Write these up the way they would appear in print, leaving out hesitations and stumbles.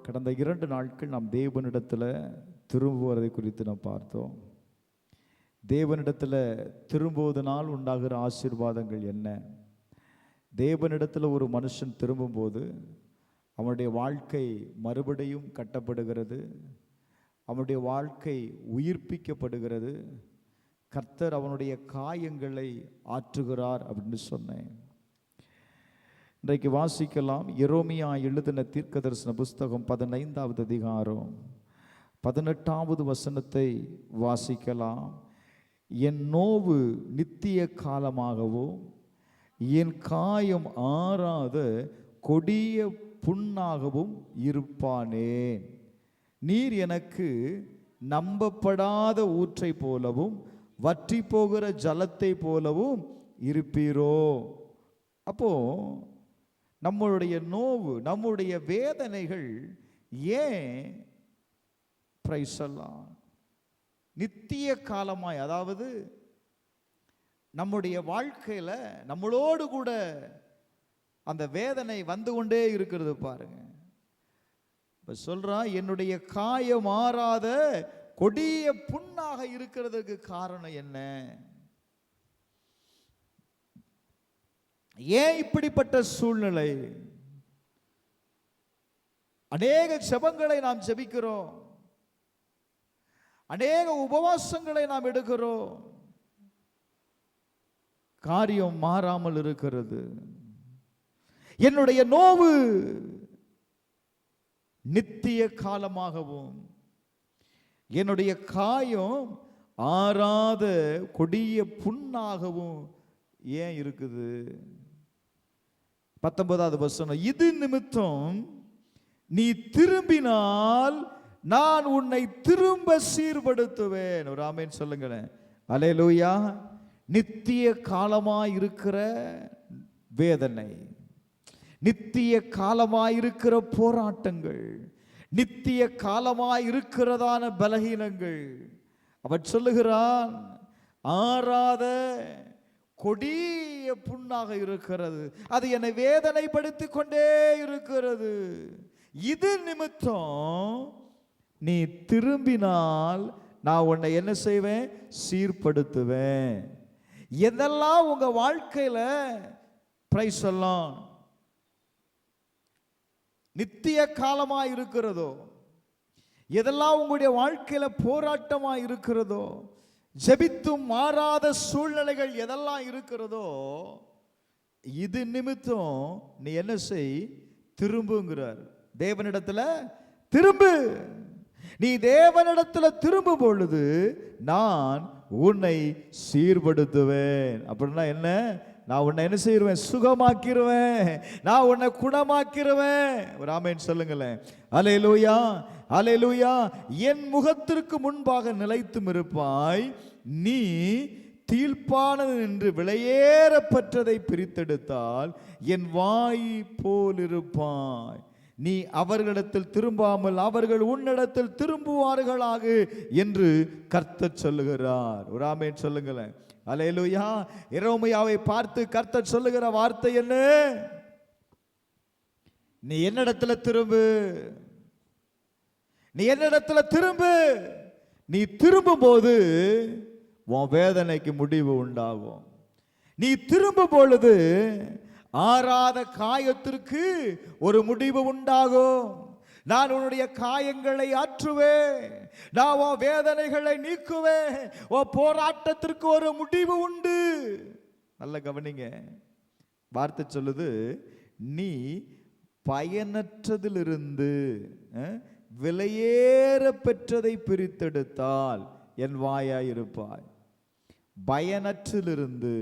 கடந்த 2 நாட்கள் நாம் தேவனிடத்தில் திரும்புவதை குறித்து நாம் பார்த்தோம். தேவனிடத்தில் திரும்புவதனால் உண்டாகிற ஆசீர்வாதங்கள் என்ன? தேவனிடத்தில் ஒரு மனுஷன் திரும்பும்போது அவனுடைய வாழ்க்கை மறுபடியும் கட்டப்படுகிறது, அவனுடைய வாழ்க்கை உயிர்ப்பிக்கப்படுகிறது, கர்த்தர் அவனுடைய காயங்களை ஆற்றுகிறார் அப்படின்னு சொன்னேன். இன்றைக்கு வாசிக்கலாம். எரேமியா எழுதின தீர்க்கதரிசன புஸ்தகம் 15வது அதிகாரம் 18வது வசனத்தை வாசிக்கலாம். என் நோவு நித்திய காலமாகவும் என் காயம் ஆறாத கொடிய புண்ணாகவும் இருப்பானேன். நீர் எனக்கு நம்பப்படாத ஊற்றை போலவும் வற்றி போகிற ஜலத்தை போலவும் இருப்பீரோ. அப்போ நம்மளுடைய நோவு, நம்முடைய வேதனைகள் ஏன் பிரைசலாம் நித்திய காலமாய், அதாவது நம்முடைய வாழ்க்கையில நம்மளோடு கூட அந்த வேதனை வந்து கொண்டே இருக்கிறது. பாருங்க, இப்ப சொல்றா, என்னுடைய காயம் மாறாத கொடிய புண்ணாக இருக்கிறதுக்கு காரணம் என்ன? ஏன் இப்படிப்பட்ட சூழ்நிலை? அநேக ஜெபங்களை நாம் ஜெபிக்கிறோம், அநேக உபவாசங்களை நாம் எடுக்கிறோம், காரியம் மாறாமல் இருக்கிறது. என்னுடைய நோவு நித்திய காலமாகவும் என்னுடைய காயம் ஆறாத கொடிய புண்ணாகவும் ஏன் இருக்குது? 19வது வசனம், இது நிமித்தம் நீ திரும்பினால் நான் உன்னை திரும்ப சீர்படுத்துவேன். ஒரு ஆமென் சொல்லுங்களேன். அல்லேலூயா. நித்திய காலமாய் இருக்கிற வேதனை, நித்திய காலமாய் இருக்கிற போராட்டங்கள், நித்திய காலமாய் இருக்கிறதான பலகீனங்கள், அவன் சொல்லுகிறான் ஆறாத கொடிய புண்ணாக இருக்கிறது, அது என்னை வேதனைப்படுத்தி கொண்டே இருக்கிறது. இது நிமித்தம் நீ திரும்பினால் நான் உன்னை என்ன செய்வேன்? சீர்படுத்துவேன். எதெல்லாம் உங்க வாழ்க்கையில பிரைஸ் சொல்லலாம் நித்திய காலமாய் இருக்கிறதோ, எதெல்லாம் உங்களுடைய வாழ்க்கையில போராட்டமாய் இருக்கிறதோ, ஜெபித்தும் மாறாத சூழ்நிலைகள் எதெல்லாம் இருக்கிறதோ, இது நிமித்தம் நீ என்ன செய்? திரும்புங்கிறார். தேவனிடத்துல திரும்பு. நீ தேவனிடத்துல திரும்பும் பொழுது நான் உன்னை சீர்படுத்துவேன். அப்படின்னா என்ன? நான் உன்னை என்ன செய்வேன்? சுகமாக்கிடுவேன், நான் உன்னை குணமாக்கிடுவேன். ஒரு ஆமென் சொல்லுங்களேன். அல்லேலூயா, அல்லேலூயா. என் முகத்திற்கு முன்பாக நிலைத்தும் இருப்பாய், நீ தீழ்ப்பானது என்று விலையேறப்பட்டதை பிரித்தெடுத்தால் என் வாய் போல் இருப்பாய். நீ அவர்களிடத்தில் திரும்பாமல் அவர்கள் உன்னிடத்தில் திரும்புவார்களாக என்று கர்த்தர் சொல்லுகிறார். ஒரு ஆமென் சொல்லுங்களேன். அல்லேலூயா. எரேமியாவை பார்த்து கர்த்தர் சொல்லுகிற வார்த்தை என்ன? நீ என்னிடத்துல திரும்பு, நீ என்னிடத்துல திரும்பு. நீ திரும்பும் போது உன் வேதனைக்கு முடிவு உண்டாகும். நீ திரும்பும் பொழுது ஆறாத காயத்திற்கு ஒரு முடிவு உண்டாகும். நான் உன்னுடைய காயங்களை ஆற்றுவேன், நான் உன் வேதனைகளை நீக்குவேன், உன் போராட்டத்திற்கு ஒரு முடிவு உண்டு. நல்ல கவனிங்க, வார்த்தை சொல்லுது, நீ பயனற்றதிலிருந்து விலையேற பெற்றதை பிரித்தெடுத்தால் என் வாயாய் இருப்பாய். பயனற்றிலிருந்து,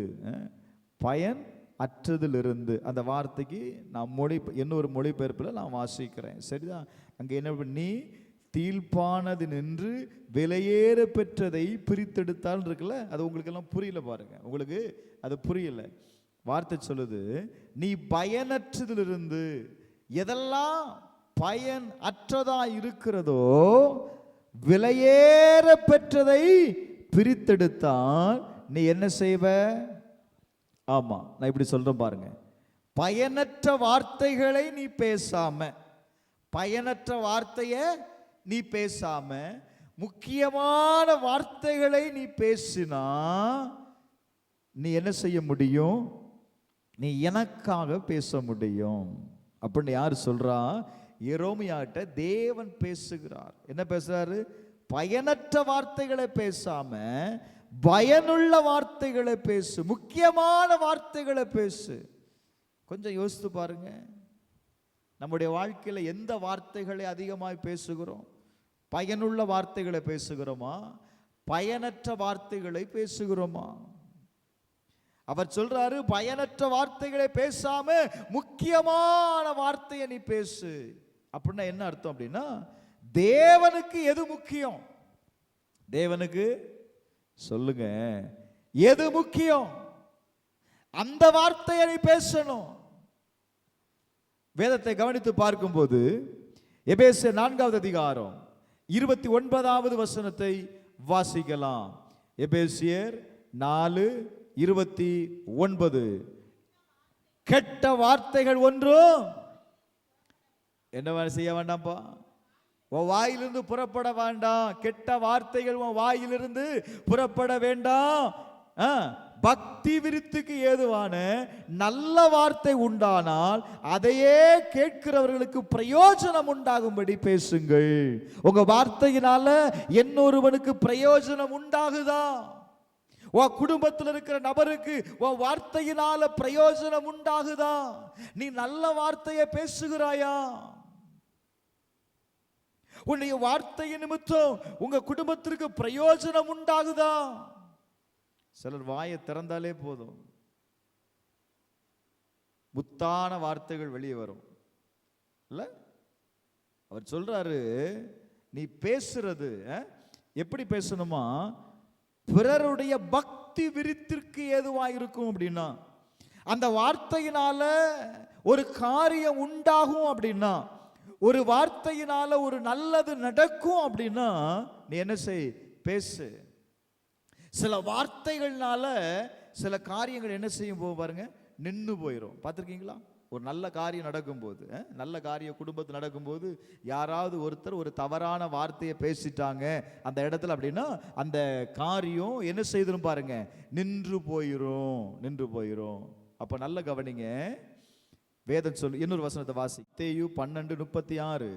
பயன் அற்றதிலிருந்து, அந்த வார்த்தைக்கு நான் இன்னொரு மொழிபெயர்ப்பில் நான் வாசிக்கிறேன். சரிதான்? அங்கே என்ன? நீ தீழ்ப்பானது நின்று விலையேற பெற்றதை பிரித்தெடுத்தால் இருக்குல்ல, அது உங்களுக்கு எல்லாம் புரியல. பாருங்க, உங்களுக்கு அது புரியல. வார்த்தை சொல்லுது, நீ பயனற்றதிலிருந்து, எதெல்லாம் பயன் அற்றதா இருக்கிறதோ விலையேற பெற்றதை பிரித்தெடுத்தால் நீ என்ன செய்வ? ஆமா, நான் இப்படி சொல்றேன் பாருங்க. பயனற்ற வார்த்தைகளை நீ பேசாம, பயனற்ற வார்த்தையை நீ பேசாம முக்கியமான வார்த்தைகளை நீ பேசினா நீ என்ன செய்ய முடியும்? நீ எனக்காக பேச முடியும் அப்படின்னு யார் சொல்றா? எரேமியாட்ட தேவன் பேசுகிறார். என்ன பேசுறாரு? பயனற்ற வார்த்தைகளை பேசாம பயனுள்ள வார்த்தைகளை பேசு, முக்கியமான வார்த்தைகளை பேசு. கொஞ்சம் யோசித்து பாருங்க, நம்முடைய வாழ்க்கையில் எந்த வார்த்தைகளை அதிகமாய் பேசுகிறோம்? பயனுள்ள வார்த்தைகளை பேசுகிறோமா, பயனற்ற வார்த்தைகளை பேசுகிறோமா? அவர் சொல்றாரு, பயனற்ற வார்த்தைகளை பேசாம முக்கியமான வார்த்தையை நீ பேசு. அப்படின்னா என்ன அர்த்தம் அப்படின்னா, தேவனுக்கு எது முக்கியம்? தேவனுக்கு சொல்லுங்க, எது முக்கியம்? அந்த வார்த்தையை நீ பேசணும். வேதத்தை கவனித்து பார்க்கும்போது எபேசியர் 4வது அதிகாரம் 29வது வசனத்தை வாசிக்கலாம். எபேசியர் 4:29. கெட்ட வார்த்தைகள் ஒன்றும் என்ன செய்ய வேண்டாம்ப்பா, உன் வாயிலிருந்து புறப்பட வேண்டாம். கெட்ட வார்த்தைகள் உன் வாயிலிருந்து புறப்பட வேண்டாம். பக்தி விருத்திக்கு ஏதுவான நல்ல வார்த்தை உண்டானால் அதையே கேட்கிறவர்களுக்கு பிரயோஜனம் உண்டாகும்படி பேசுங்கள். உங்க வார்த்தையினால இன்னொருவனுக்கு பிரயோஜனம் உண்டாகுதா? உன் குடும்பத்தில் இருக்கிற நபருக்கு உன் வார்த்தையினால பிரயோஜனம் உண்டாகுதா? நீ நல்ல வார்த்தையை பேசுகிறாயா? உன்னுடைய வார்த்தையின் நிமித்தம் உங்க குடும்பத்திற்கு பிரயோஜனம் உண்டாகுதா? சிலர் வாயை திறந்தாலே போதும், முத்தான வார்த்தைகள் வெளியே வரும் இல்ல? அவர் சொல்றாரு, நீ பேசுறது எப்படி பேசணுமா? பிறருடைய பக்தி விருத்திற்கு ஏதுவாயிருக்கும் அப்படின்னா, அந்த வார்த்தையினால ஒரு காரியம் உண்டாகும் அப்படின்னா, ஒரு வார்த்தையினால ஒரு நல்லது நடக்கும் அப்படின்னா நீ என்ன செய்? பேசு. சில வார்த்தைகள்னால சில காரியங்கள் என்ன செய்யும் போது பாருங்க, நின்று போயிடும். பார்த்துருக்கீங்களா? ஒரு நல்ல காரியம் நடக்கும்போது, நல்ல காரியம் குடும்பத்தில் நடக்கும்போது யாராவது ஒருத்தர் ஒரு தவறான வார்த்தையை பேசிட்டாங்க அந்த இடத்துல அப்படின்னா அந்த காரியம் என்ன செய்திரும் பாருங்க, நின்று போயிரும். அப்ப நல்ல கவனிங்க, வேதம் சொல்லு. இன்னொரு வசனத்தை வாசி. மத்தேயு 12:36.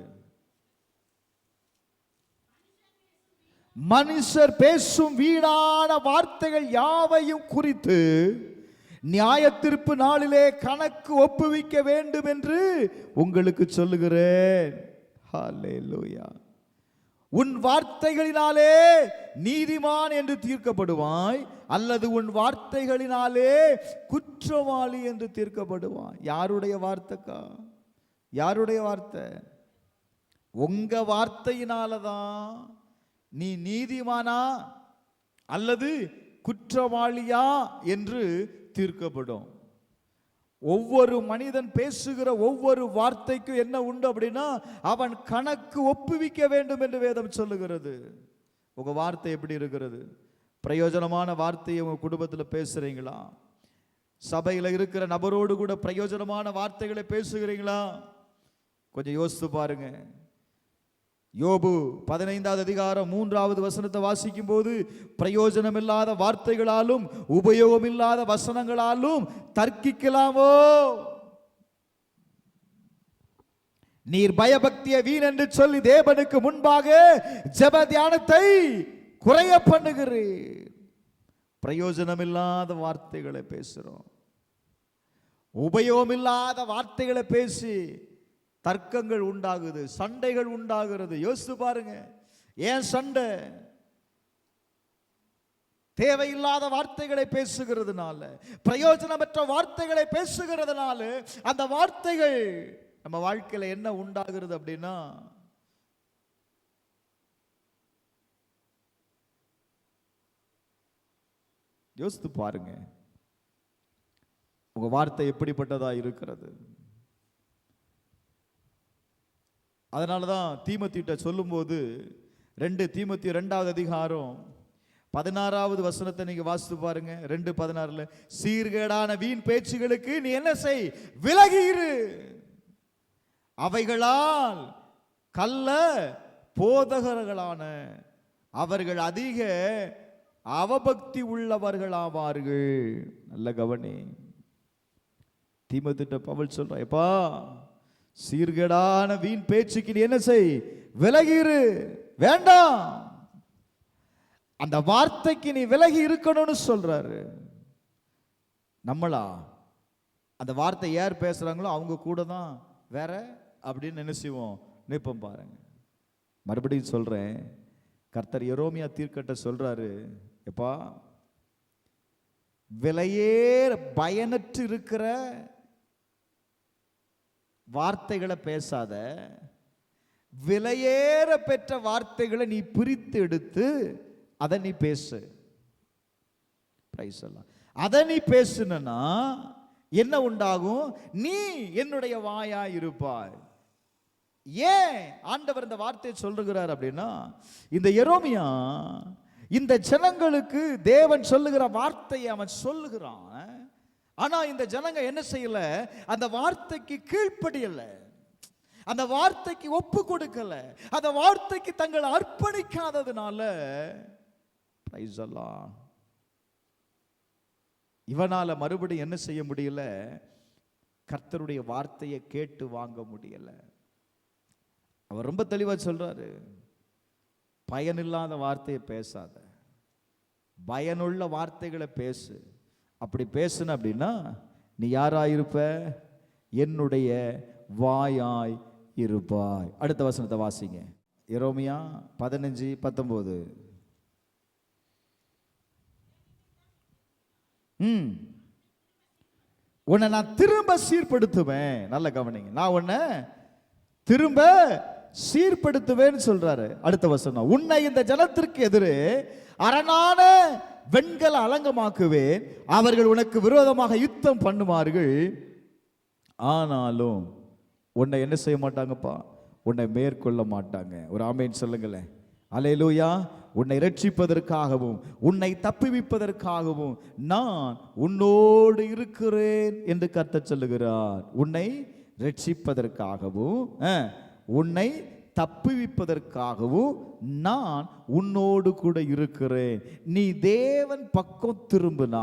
மனுஷர் பேசும் வீணான வார்த்தைகள் யாவையும் குறித்து நியாயத்தீர்ப்பு நாளிலே கணக்கு ஒப்புவிக்க வேண்டும் என்று உங்களுக்கு சொல்லுகிறேன். ஹல்லேலூயா. உன் வார்த்தைகளினாலே நீதிமான் என்று தீர்க்கப்படுவாய், அல்லது உன் வார்த்தைகளினாலே குற்றவாளி என்று தீர்க்கப்படுவாய். யாருடைய வார்த்தைக்கா? யாருடைய வார்த்தை? உங்க வார்த்தையினாலதான் நீ நீதிமானா அல்லது குற்றவாளியா என்று தீர்க்கப்படும். ஒவ்வொரு மனிதன் பேசுகிற ஒவ்வொரு வார்த்தைக்கும் என்ன உண்டு அப்படின்னா, அவன் கணக்கு ஒப்புவிக்க வேண்டும் என்று வேதம் சொல்லுகிறது. உங்க வார்த்தை எப்படி இருக்கிறது? பிரயோஜனமான வார்த்தையை உங்க குடும்பத்தில் பேசுறீங்களா? சபையில் இருக்கிற நபரோடு கூட பிரயோஜனமான வார்த்தைகளை பேசுகிறீங்களா? கொஞ்சம் யோசித்து பாருங்க. யோபு 15வது அதிகாரம் 3வது வசனத்தை வாசிக்கும் போது, பிரயோஜனமில்லாத வார்த்தைகளாலும் உபயோகமில்லாத வசனங்களாலும் தர்க்கிக்கலாமோ? நீர் பயபக்தியை வீண் என்று சொல்லி தேவனுக்கு முன்பாக ஜெப தியானத்தை குறைய பண்ணுகிறீர். பிரயோஜனமில்லாத வார்த்தைகளை பேசுறோம், உபயோகமில்லாத வார்த்தைகளை பேசி தர்க்கங்கள் உண்டாகுது, சண்டைகள் உண்டாகிறது. யோசித்து பாருங்க, ஏன் சண்டை? தேவையில்லாத வார்த்தைகளை பேசுகிறதுனால, பிரயோஜனமற்ற வார்த்தைகளை பேசுகிறதுனால அந்த வார்த்தைகள் நம்ம வாழ்க்கையில என்ன உண்டாகிறது அப்படின்னா, யோசித்து பாருங்க உங்க வார்த்தை எப்படிப்பட்டதா இருக்கிறது. அதனாலதான் தீமோத்தேயுட்ட சொல்லும்போது 2 தீமோத்தேயு 2வது அதிகாரம் 16வது வசனத்தை நீங்க வாசித்து பாருங்க. 2:16 சீர்கேடான வீண் பேச்சுகளுக்கு நீ என்ன செய்? விலகி இரு. அவைகளால் கள்ள போதகர்களான அவர்கள் அதிக அவபக்தி உள்ளவர்களாவார்கள். நல்ல கவனி. தீமோத்தேயுவிட்ட பவுல் சொல்றான், எப்பா சீர்கேடான வீண் பேச்சுக்கு நீ என்ன செய், விலகிரு, வேண்டாம். அந்த வார்த்தைக்கு நீ விலகி இருக்கணும்னு சொல்றாரு. நம்மளா அந்த வார்த்தை யார் பேசுறாங்களோ அவங்க கூட தான் வேற அப்படின்னு நினைச்சுவோம், நிற்போம். பாருங்க, மறுபடியும் சொல்றேன், கர்த்தர் எரோமியா தீர்க்கட்ட சொல்றாரு, எப்பா விலையேற பயனற்று இருக்கிற வார்த்தைகளை பேசாத, விலையேற பெற்ற வார்த்தைகளை நீ பிரித்து எடுத்து அதை நீ பேசு. அதை நீ பேசுனா என்ன உண்டாகும்? நீ என்னுடைய வாயா இருப்பாய். ஏன் ஆண்டவர் இந்த வார்த்தையை சொல்லுகிறார் அப்படின்னா, இந்த எரோமியா இந்த ஜனங்களுக்கு தேவன் சொல்லுகிற வார்த்தையை அவன் சொல்லுகிறான். ஆனா இந்த ஜனங்க என்ன செய்யல, அந்த வார்த்தைக்கு கீழ்ப்படியல, அந்த வார்த்தைக்கு ஒப்பு கொடுக்கல, அந்த வார்த்தைக்கு தங்களை அர்ப்பணிக்காததுனால இவனால மறுபடியும் என்ன செய்ய முடியல, கர்த்தருடைய வார்த்தையை கேட்டு வாங்க முடியல. அவர் ரொம்ப தெளிவா சொல்றாரு, பயனில்லாத வார்த்தையை பேசாத, பயனுள்ள வார்த்தைகளை பேசு. அப்படி பேசுன அப்படின்னா நீ யாராயிருப்ப? என்னுடைய வாயாய் இருப்பாய். அடுத்த வசனத்தை வாசிங்க, எரோமியா 15:19. உன்னை நான் திரும்ப சீர்படுத்துவேன். நல்ல கவனிங்க, நான் உன்னை திரும்ப சீர்படுத்துவேன்னு சொல்றாரு. அடுத்த வசனம், உன்னை இந்த ஜனத்திற்கு எதிரே அரணான வெண்கல அலங்கமாக்குவேன், அவர்கள் உனக்கு விரோதமாக யுத்தம் பண்ணுவார்கள், ஆனாலும் உன்னை என்ன செய்ய மாட்டாங்கப்பா, உன்னை மேற்கொள்ள மாட்டாங்க. ஒரு ஆமேன் சொல்லுங்களேன். அல்லேலூயா. உன்னை ரட்சிப்பதற்காகவும் உன்னை தப்புவிப்பதற்காகவும் நான் உன்னோடு இருக்கிறேன் என்று கர்த்தர் சொல்லுகிறார். உன்னை ரட்சிப்பதற்காகவும் உன்னை தப்புவிப்பதற்காகவும் நான் உன்னோடு கூட இருக்கிறேன். நீ தேவன் பக்கம் திரும்பினா,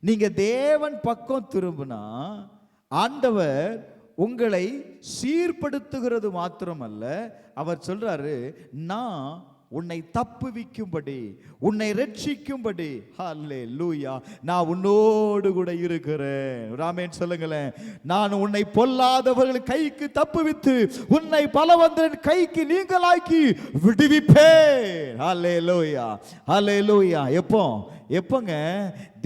நீங்க தேவன் பக்கம் திரும்பினா ஆண்டவர் உங்களை சீர்படுத்துகிறது மாத்திரமல்ல, அவர் சொல்றாரு, நான் உன்னை தப்புவிக்கும்படி, உன்னை ரட்சிக்கும்படி, ஹல்லேலூயா, நான் உன்னோடு கூட இருக்கிறேன். ஆமென் சொல்லுங்களேன். நான் உன்னை பொல்லாதவர்கள் கைக்கு தப்புவித்து உன்னை பலவந்தரின் கைக்கு நீங்களாக்கி விடுவிப்பேன். ஹல்லேலூயா, ஹல்லேலூயா. எப்போங்க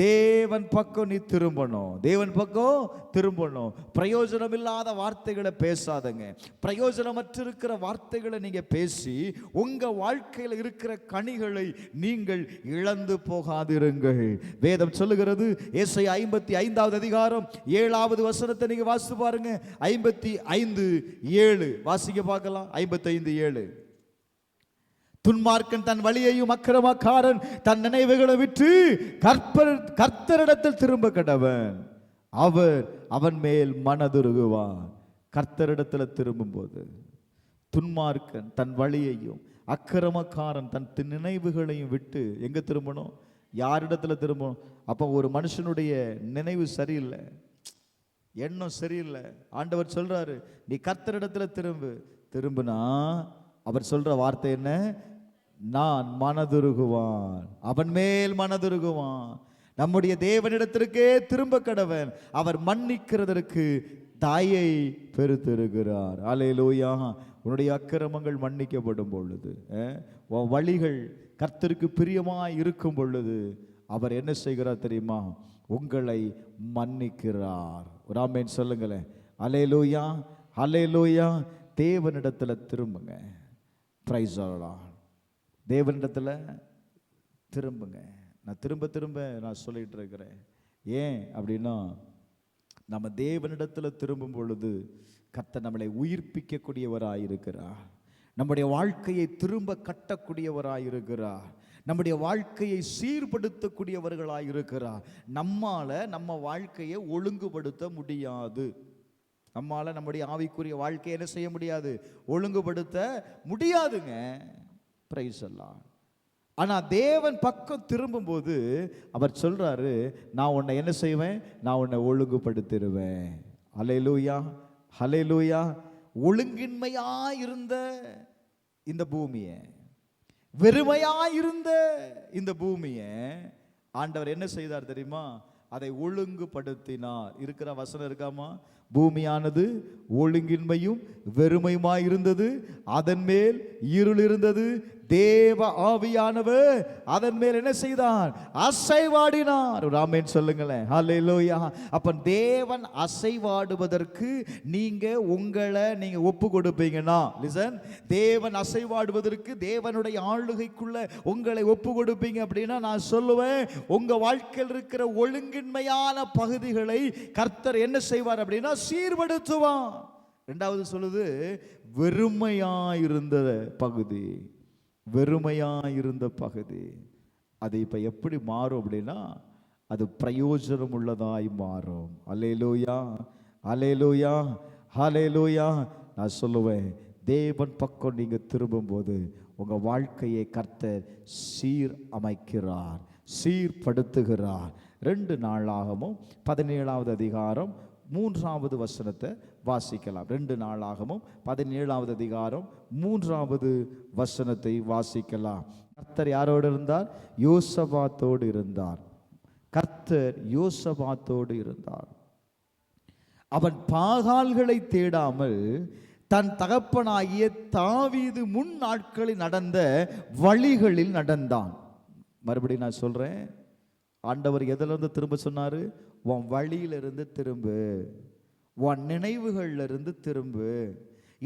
தேவன் பக்கம் நீ திரும்பணும், தேவன் பக்கம் திரும்பணும். பிரயோஜனம் இல்லாத வார்த்தைகளை பேசாதங்க. பிரயோஜனமற்ற இருக்கிற வார்த்தைகளை நீங்க பேசி உங்க வாழ்க்கையில் இருக்கிற கனிகளை நீங்கள் இழந்து போகாதிருங்கள். வேதம் சொல்லுகிறது, ஏசாயா 55வது அதிகாரம் 7வது வசனத்தை நீங்க வாசித்து பாருங்க. 55:7 வாசிக்க பார்க்கலாம். 55:7, துன்மார்க்கன் தன் வழியையும் அக்கிரமக்காரன் தன் நினைவுகளை விட்டு கர்த்தரிடத்தில் திரும்ப கடவன், அவர் அவன் மேல் மனதுருகுவார். கர்த்தரிடத்தில் திரும்பும் போது துன்மார்க்கன் தன் வழியையும் அக்கிரமக்காரன் தன் நினைவுகளையும் விட்டு எங்க திரும்பணும்? யாரிடத்துல திரும்பணும்? அப்போ ஒரு மனுஷனுடைய நினைவு சரியில்லை, எண்ணம் சரியில்லை. ஆண்டவர் சொல்றாரு, நீ கர்த்தரிடத்துல திரும்புனா அவர் சொல்ற வார்த்தை என்ன? நான் மனதுருகுவான், அவன் மேல் மனதுருகுவான். நம்முடைய தேவனிடத்திற்கே திரும்ப கடவன், அவர் மன்னிக்கிறதற்கு தாயை பெருத்திருக்கிறார். அல்லேலூயா. உன்னுடைய அக்கிரமங்கள் மன்னிக்கப்படும் பொழுது, வழிகள் கர்த்தருக்கு பிரியமாய் இருக்கும் பொழுது அவர் என்ன செய்கிறார் தெரியுமா? உங்களை மன்னிக்கிறார். ஒரு ஆமென் சொல்லுங்களேன். அல்லேலூயா, அல்லேலூயா. தேவனிடத்துல திரும்புங்க. Praise the Lord. தேவனிடத்துல திரும்புங்க. நான் திரும்ப நான் சொல்லிட்டு இருக்கிறேன். ஏன் அப்படின்னா, நம்ம தேவனிடத்துல திரும்பும் பொழுது கர்த்தர் நம்மளை உயிர்ப்பிக்கக்கூடியவராயிருக்கிறார், நம்முடைய வாழ்க்கையை திரும்ப கட்டக்கூடியவராயிருக்கிறார், நம்முடைய வாழ்க்கையை சீர்படுத்தக்கூடியவர்களாயிருக்கிறார். நம்மால நம்ம வாழ்க்கையை ஒழுங்குபடுத்த முடியாது. நம்மால நம்முடைய ஆவிக்குரிய வாழ்க்கையை என்ன செய்ய முடியாது, ஒழுங்குபடுத்த முடியாதுங்க. பிரைஸ் எல்லாம். ஆனா தேவன் பக்கம் திரும்பும்போது அவர் சொல்றாரு, நான் உன்னை என்ன செய்வேன், நான் உன்னை ஒழுங்குபடுத்திடுவேன். ஹல்லேலூயா, ஹல்லேலூயா. ஒழுங்கின்மையா இருந்த இந்த பூமியை, வெறுமையா இருந்த இந்த பூமியை ஆண்டவர் என்ன செய்தார் தெரியுமா? அதை ஒழுங்குபடுத்தினார். இருக்கிற வசனம் இருக்காமா? பூமியானது ஒழுங்கின்மையும் வெறுமையுமாய் இருந்தது, அதன் மேல் இருள் இருந்தது, தேவ ஆவியானவர் அதன் மேல் என்ன செய்தார்? அசைவாடினார். ஆமென் சொல்லுங்களேன். ஹல்லேலூயா. அப்ப தேவன் அசைவாடுவதற்கு நீங்க உங்களை ஒப்பு கொடுப்பீங்கன்னா, லிசன், தேவன் அசைவாடுவதற்கு தேவனுடைய ஆளுகைக்குள்ள உங்களை ஒப்பு கொடுப்பீங்க அப்படின்னா, நான் சொல்லுவேன், உங்க வாழ்க்கையில் இருக்கிற ஒழுங்கின்மையான பகுதிகளை கர்த்தர் என்ன செய்வார் அப்படின்னா சீர்படுத்துவார். இரண்டாவது சொல்லுது, வெறுமையாயிருந்த பகுதி, வெறுமையாயிருந்த பகுதி அது இப்ப எப்படி மாறும் அப்படின்னா, அது பிரயோஜனம் உள்ளதாய் மாறும். அல்லேலூயா, அல்லேலூயா, ஹல்லேலூயா. நான் சொல்லுவேன், தேவன் பக்கம் நீங்க திரும்பும்போது உங்க வாழ்க்கையை கர்த்தர் சீர் அமைக்கிறார், சீர்படுத்துகிறார். 2 நாளாகமும் 17வது அதிகாரம் 3வது வசனத்தை வாசிக்கலாம். 2 நாளாகமும் 17வது அதிகாரம் 3வது வசனத்தை வாசிக்கலாம். கர்த்தர் யாரோடு இருந்தார்? யோசபாத்தோடு இருந்தார். கர்த்தர் யோசபாத்தோடு இருந்தார். அவன் பாகால்களை தேடாமல் தன் தகப்பனாகிய தாவீது முன் நாட்களில் நடந்த வழிகளில் நடந்தான். மறுபடியும் நான் சொல்றேன், ஆண்டவர் எதிலிருந்து திரும்ப சொன்னாரு? உன் வழியிலிருந்து திரும்பு, உன் நினைவுகள்ல இருந்து திரும்பு.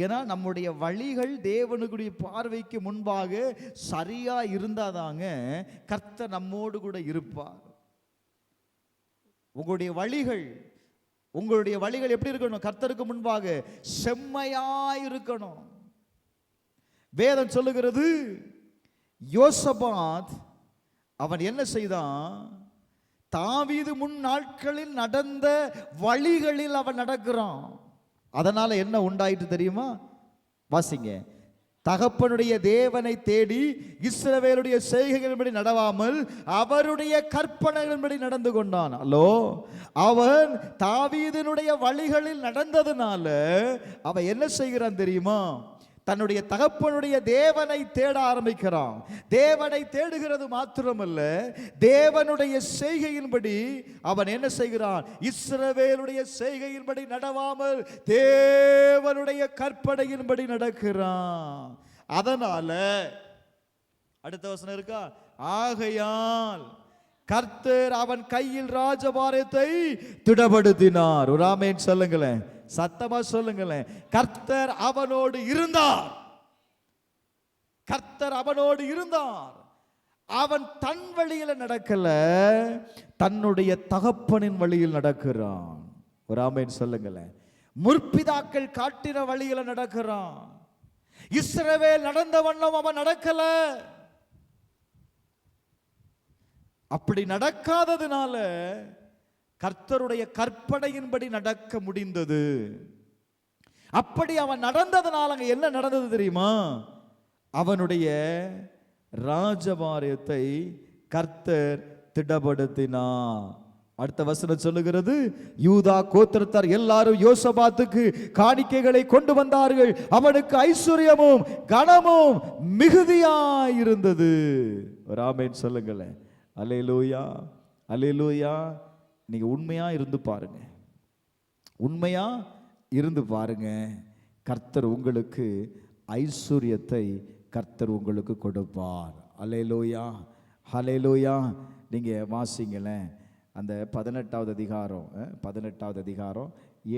ஏன்னா நம்முடைய வழிகள் தேவனுடைய பார்வைக்கு முன்பாக சரியா இருந்தாதாங்க கர்த்தர் நம்மோடு கூட இருப்பார். உங்களுடைய வழிகள் எப்படி இருக்கணும்? கர்த்தருக்கு முன்பாக செம்மையாய் இருக்கணும். வேதம் சொல்லுகிறது, யோசபாத் அவன் என்ன செய்தான்? தாவீது முன் நாட்களில் நடந்த வழிகளில் அவன் நடக்கிறான். அதனால என்ன உண்டாயிட்டு தெரியுமா? வாசிங்க. தகப்பனுடைய தேவனை தேடி இஸ்ரவேலுடைய செய்கைகளின்படி நடவாமல் அவருடைய கற்பனைகளின்படி நடந்து கொண்டான். அல்லோ, அவன் தாவீதினுடைய வழிகளில் நடந்ததுனால அவன் என்ன செய்கிறான் தெரியுமா? தன்னுடைய தகப்பனுடைய தேவனை தேட ஆரம்பிக்கிறான். தேவனை தேடுகிறது மாத்திரமல்ல, தேவனுடைய செய்கையின்படி அவன் என்ன செய்கிறான்? இஸ்ரவேலுடைய செய்கையின்படி நடவாமல் தேவனுடைய கற்பனையின்படி நடக்கிறான். அதனால அடுத்த வசனம் இருக்கா? ஆகையால் கர்த்தர் அவன் கையில் ராஜபாரத்தை திடப்படுத்தினார். ஒரு ஆமென் சொல்லுங்களேன், சத்தமா சொல்லுங்களேன். கர்த்தர் அவனோடு இருந்தார். கர்த்தர் அவனோடு இருந்தார். அவன் தன் வழியில நடக்கல, தன்னுடைய தகப்பனின் வழியில் நடக்கிறான். ஒரு ஆமென் சொல்லுங்களேன். முற்பிதாக்கள் காட்டின வழியில நடக்கிறான். இஸ்ரவேல் நடந்த வண்ணம் அவன் நடக்கல. அப்படி நடக்காததுனால கர்த்தருடைய கற்பனையின்படி நடக்க முடிந்தது. அப்படி அவன் நடந்ததனால அங்க என்ன நடந்தது தெரியுமா? அவனுடைய ராஜபாரியத்தை கர்த்தர் திடப்படுத்தினார். அடுத்த வசனம் சொல்லுகிறது, யூதா கோத்திரத்தார் எல்லாரும் யோசபாத்துக்கு காணிக்கைகளை கொண்டு வந்தார்கள். அவனுக்கு ஐஸ்வர்யமும் கனமும் மிகுதியாயிருந்தது. ஒரு ஆமென் சொல்லுங்களேன். அல்லேலூயா, அல்லேலூயா. நீங்க உண்மையா இருந்து பாருங்க, உண்மையா இருந்து பாருங்க. கர்த்தர் உங்களுக்கு ஐஸ்வர்யத்தை கர்த்தர் உங்களுக்கு கொடுப்பார். அல்லேலூயா, அல்லேலூயா. நீங்க வாசிங்களேன் அந்த 18வது அதிகாரம்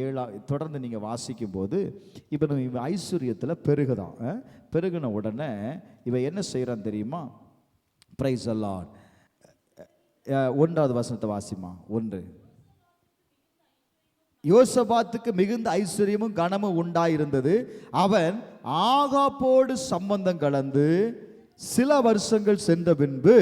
7 தொடர்ந்து நீங்க வாசிக்கும் போது இப்போ இவன் ஐஸ்வர்யத்தில் பெருகுதான். பெருகின உடனே இவன் என்ன செய்யறான் தெரியுமா? Praise the Lord. 1வது வசனத்தை வாசிமா. 1. யோசபாத்துக்கு மிகுந்த ஐஸ்வர்யமும் கனமும் உண்டாயிருந்தது. அவன் ஆகாபோடு சம்பந்தம் கலந்து சில வருஷங்கள் சென்ற பின்பு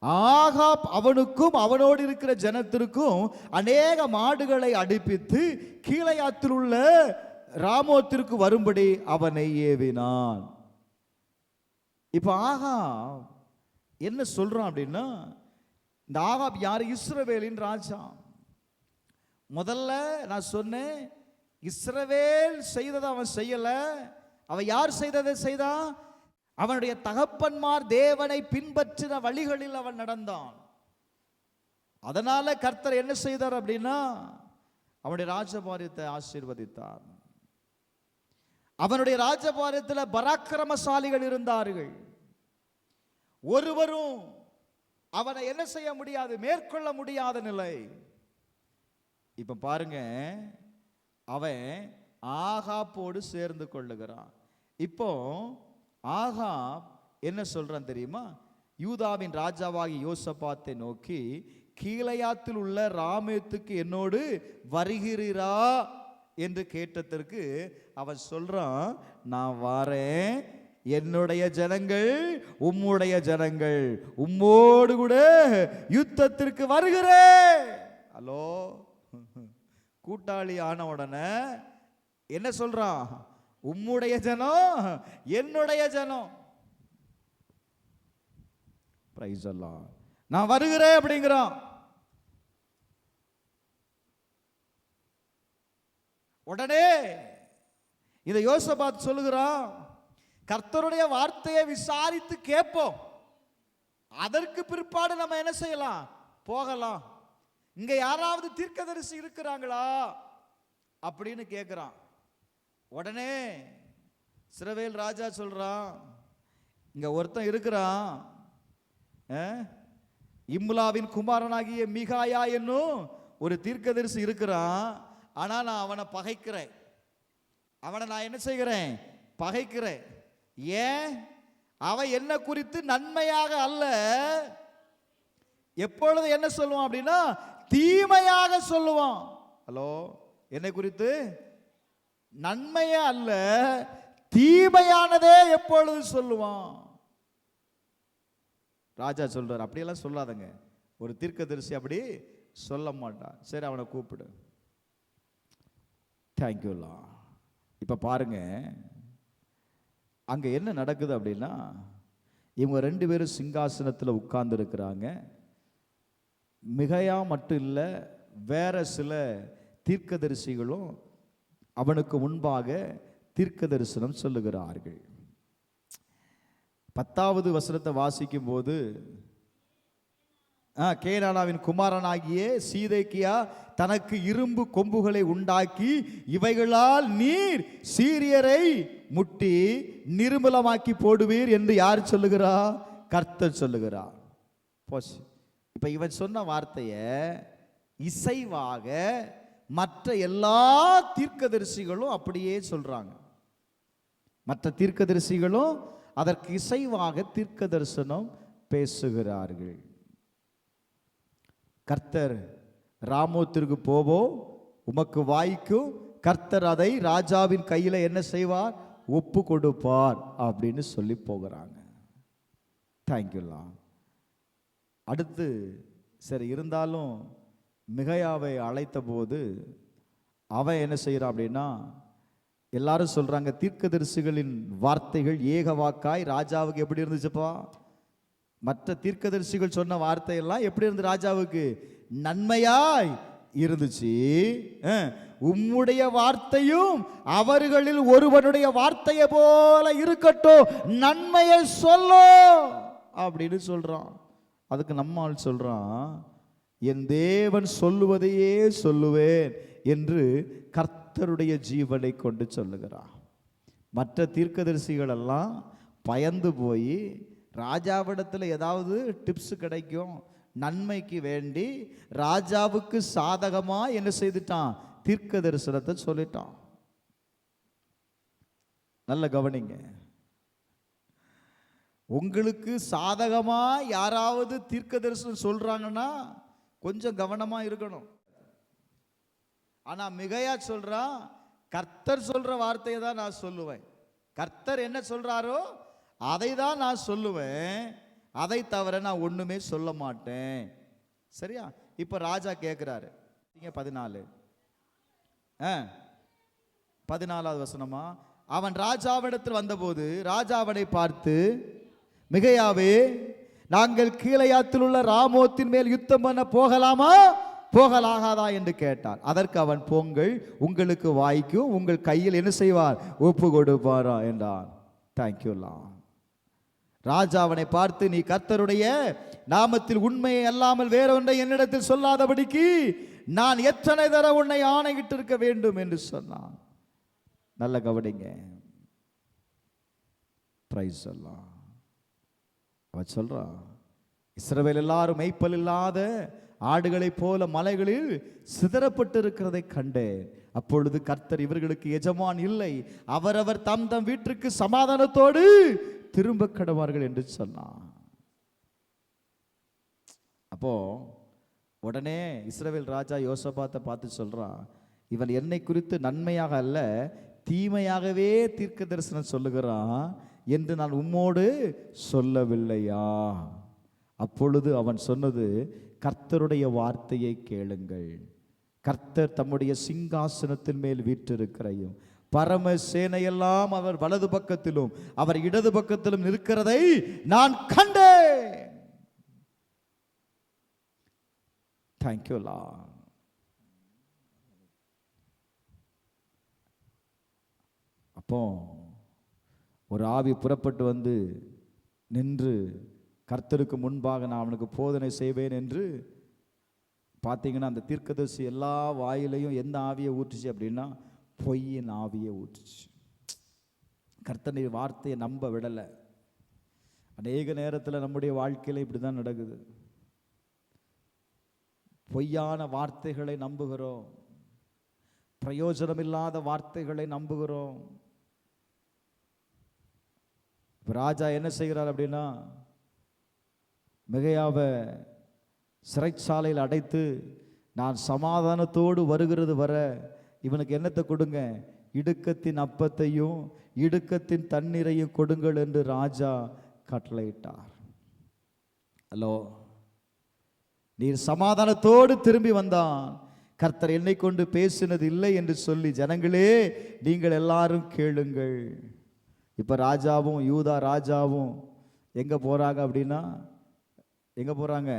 ஆகாப் அவனுக்கும் அவனோடு இருக்கிற ஜனத்திற்கும் அநேக மாடுகளை அடுப்பித்து கீலேயாத்தில் உள்ள ராமோத்திற்கு வரும்படி அவனை ஏவினான். இப்ப ஆகாப் என்ன சொல்றான் அப்படின்னா, இந்த ஆகாப் யார்? இஸ்ரவேலின் ராஜா. முதல்ல நான் சொன்னேன், இஸ்ரவேல் செய்ததை அவன் செய்யல. அவன் யார் செய்ததை செய்தான்? அவனுடைய தகப்பன்மார் தேவனை பின்பற்றின வழிகளில் அவன் நடந்தான். அதனால கர்த்தர் என்ன செய்தார் அப்படின்னா, அவனுடைய ராஜபாரியத்தை ஆசீர்வதித்தார். அவனுடைய ராஜபாரியத்தில் பராக்கிரமசாலிகள் இருந்தார்கள். ஒருவரும் அவனை என்ன செய்ய முடியாது, மேற்கொள்ள முடியாத நிலை. இப்ப பாருங்க, அவன் ஆகாப்போடு சேர்ந்து கொள்ளுகிறான். இப்போ ஆகாப் என்ன சொல்றான் தெரியுமா? யூதாவின் ராஜாவாகி யோசபாத்தை நோக்கி, கீலேயாத்தில் உள்ள ராமேத்துக்கு என்னோடு வருகிறீரா என்று கேட்டதற்கு அவன் சொல்றான், நான் வாரேன், என்னுடைய ஜனங்கள் உம்முடைய ஜனங்கள், உம்மோடு கூட யுத்தத்திற்கு வருகிறேன். ஹலோ, கூட்டாளி ஆன உடனே என்ன சொல்றான்? உம்முடைய ஜனம் என்னுடைய ஜனம். பிரைஸ் அல்லாஹ். நான் வருகிறேன் அப்படிங்கிறான். உடனே இதை யோசபாத் சொல்லுகிறான், கர்த்தருடைய வார்த்தையை விசாரித்து கேட்போம், அதற்கு பிற்பாடு நம்ம என்ன செய்யலாம், போகலாம். இங்க யாராவது தீர்க்கதரிசி இருக்கிறாங்களா அப்படின்னு கேட்கிறான். உடனே இஸ்ரவேல் ராஜா சொல்றான், இங்க ஒருத்தன் இருக்கிறான், இம்லாவின் குமாரனாகிய மிகாயா என்னும் ஒரு தீர்க்கதரிசி இருக்கிறான். ஆனா நான் அவனை பகைக்கிறேன். அவனை நான் என்ன செய்கிறேன்? பகைக்கிறேன். ஏன்? அவன் என்ன குறித்து நன்மையாக அல்ல, எப்பொழுது என்ன சொல்லுவான் அப்படின்னா தீமையாக சொல்லுவான். ஹலோ, என்னை குறித்து நன்மையே அல்ல, தீமையானதே எப்பொழுது சொல்லுவான். ராஜா சொல்றார், அப்படியெல்லாம் சொல்லாதங்க, ஒரு தீர்க்கதரிசி அப்படி சொல்ல மாட்டான். சரி, அவனை கூப்பிடு. தேங்க்யூலா. இப்ப பாருங்க, அங்க என்ன நடக்குது அப்படின்னா, இவங்க ரெண்டு பேரும் சிங்காசனத்தில் உட்கார்ந்து இருக்கிறாங்க. மிகையா மட்டும் இல்லை, வேற சில தீர்க்கதரிசிகளும் அவனுக்கு முன்பாக தீர்க்க தரிசனம் சொல்லுகிறார்கள். 10வது வசனத்தை வாசிக்கும் போது, கேனானாவின் குமாரனாகிய சீதேக்கியா தனக்கு இரும்பு கொம்புகளை உண்டாக்கி, இவைகளால் நீர் சீரியரை முட்டி நிர்மூலமாக்கி போடுவீர் என்று யார் சொல்லுகிறா? கர்த்தர் சொல்லுகிறார். போச்சு. இப்ப இவன் சொன்ன வார்த்தையை இசைவாக மற்ற எல்லா தீர்க்கதரிசிகளும் அப்படியே சொல்றாங்க. மற்ற தீர்க்கதரிசிகளும் அதற்கு இசைவாக தீர்க்க தரிசனம் பேசுகிறார்கள். கர்த்தர் ராமோத்திற்கு போவோம், உமக்கு வாய்க்கும், கர்த்தர் அதை ராஜாவின் கையில் என்ன செய்வார்? ஒப்பு கொடுப்பார் அப்படின்னு சொல்லி போகிறாங்க. தேங்க்யூலா. அடுத்து சரி, இருந்தாலும் மிகையாவை அழைத்த போது அவன் என்ன செய்யறான் அப்படின்னா, எல்லாரும் சொல்றாங்க தீர்க்கதரிசிகளின் வார்த்தைகள் ஏக வாக்காய் ராஜாவுக்கு எப்படி இருந்துச்சுப்பா? மற்ற தீர்க்கதரிசிகள் சொன்ன வார்த்தையெல்லாம் எப்படி இருந்து ராஜாவுக்கு? நன்மையாய் இருந்துச்சு. உம்முடைய வார்த்தையும் அவர்களில் ஒருவனுடைய வார்த்தையை போல இருக்கட்டும், நன்மையை சொல்லும் அப்படின்னு சொல்றான். அதுக்கு நம்மால் சொல்றான், என் தேவன் சொல்லுவதையே சொல்லுவேன் என்று கர்த்தருடைய ஜீவனை கொண்டு சொல்லுகிறான். மற்ற தீர்க்கதரிசிகள் எல்லாம் பயந்து போய் ராஜாவிடத்தில் ஏதாவது டிப்ஸ் கிடைக்கும் நன்மைக்கு வேண்டி ராஜாவுக்கு சாதகமா என்ன செய்துட்டான்? தீர்க்க தரிசனத்தை சொல்லிட்டான். நல்ல கவனிங்க, உங்களுக்கு சாதகமா யாராவது தீர்க்க தரிசனம் சொல்றாங்கன்னா கொஞ்சம் கவனமா இருக்கணும். ஆனா மிகையா சொல்றான், கர்த்தர் சொல்ற வார்த்தையை தான் நான் சொல்லுவேன், கர்த்தர் என்ன சொல்றாரோ அதை தான் நான் சொல்லுவேன், அதை தவிர நான் ஒண்ணுமே சொல்ல மாட்டேன். சரியா? இப்ப ராஜா கேட்கிறாரு 14 14வது வசனமா, அவன் ராஜாவிடத்தில் வந்தபோது ராஜா அவனை பார்த்து, மிகையாவே, நாங்கள் கீலேயாத்தில் உள்ள ராமோத்தின் மேல் யுத்தம் பண்ண போகலாமா போகலாகாதா என்று கேட்டார். அதற்கு அவன், போங்கள், உங்களுக்கு வாய்க்கும், உங்கள் கையில் என்ன செய்வார், ஒப்பு கொடுப்பாரா என்றான். தேங்க்யூலா. ராஜா அவனை பார்த்து, நீ கர்த்தருடைய நாமத்தில் உண்மையை அல்லாமல் வேறொன்றை என்னிடத்தில் சொல்லாதபடிக்கு நான் எத்தனை தர உன்னை ஆணையிட்டு இருக்க வேண்டும் என்று சொன்னான். நல்ல கவனிங்க. பிரைஸ் எல்லாம் அவன் சொல்றான், இஸ்ரவேல் எல்லாரும் மெய்ப்பல் இல்லாத ஆடுகளைப் போல மலைகளில் சிதறப்பட்டு இருக்கிறதை கண்டேன். அப்பொழுது கர்த்தர் இவர்களுக்கு எஜமான் இல்லை, அவரவர் தம் தம் வீட்டிற்கு சமாதானத்தோடு திரும்ப கடவார்கள் என்று சொன்னான். அப்போ உடனே இஸ்ரவேல் ராஜா யோசபாத்தை பார்த்து சொல்றான், இவன் என்னை குறித்து நன்மையாக அல்ல தீமையாகவே தீர்க்க தரிசனம் சொல்லுகிறான் என்று நான் உம்மோடு சொல்லவில்லையா? அப்பொழுது அவன் சொன்னது, கர்த்தருடைய வார்த்தையை கேளுங்கள். கர்த்தர் தம்முடைய சிங்காசனத்தின் மேல் வீற்றிருக்கிறையும் பரம சேனையெல்லாம் அவர் வலது பக்கத்திலும் அவர் இடது பக்கத்திலும் இருக்கிறதை நான் கண்டேன். Thank you Lord. அப்போ ஒரு ஆவி புறப்பட்டு வந்து நின்று, கர்த்தருக்கு முன்பாக நான் அவனுக்கு போதனை செய்வேன் என்று பார்த்தீங்கன்னா, அந்த தீர்க்கதரிசி எல்லா வாயிலையும் எந்த ஆவியை ஊற்றுச்சு அப்படின்னா, பொய்யின் ஆவியை ஊற்றுச்சு. கர்த்தருடைய வார்த்தையை நம்ப விடலை. அநேக நேரத்தில் நம்முடைய வாழ்க்கையில் இப்படி தான் நடக்குது. பொய்யான வார்த்தைகளை நம்புகிறோம், பிரயோஜனமில்லாத வார்த்தைகளை நம்புகிறோம். ராஜா என்ன செய்கிறார் அப்படின்னா, மிகையாவை சிறைச்சாலையில் அடைத்து, நான் சமாதானத்தோடு வருகிறது வர இவனுக்கு என்னத்தை கொடுங்க, இடுக்கத்தின் அப்பத்தையும் இடுக்கத்தின் தண்ணீரையும் கொடுங்கள் என்று ராஜா கட்டளையிட்டார். ஹலோ, நீர் சமாதானத்தோடு திரும்பி வந்தான், கர்த்தர் என்னை கொண்டு பேசினது இல்லை என்று சொல்லி, ஜனங்களே நீங்கள் எல்லாரும் கேளுங்கள். இப்போ ராஜாவும் யூதா ராஜாவும் எங்கே போகிறாங்க அப்படின்னா, எங்கே போகிறாங்க,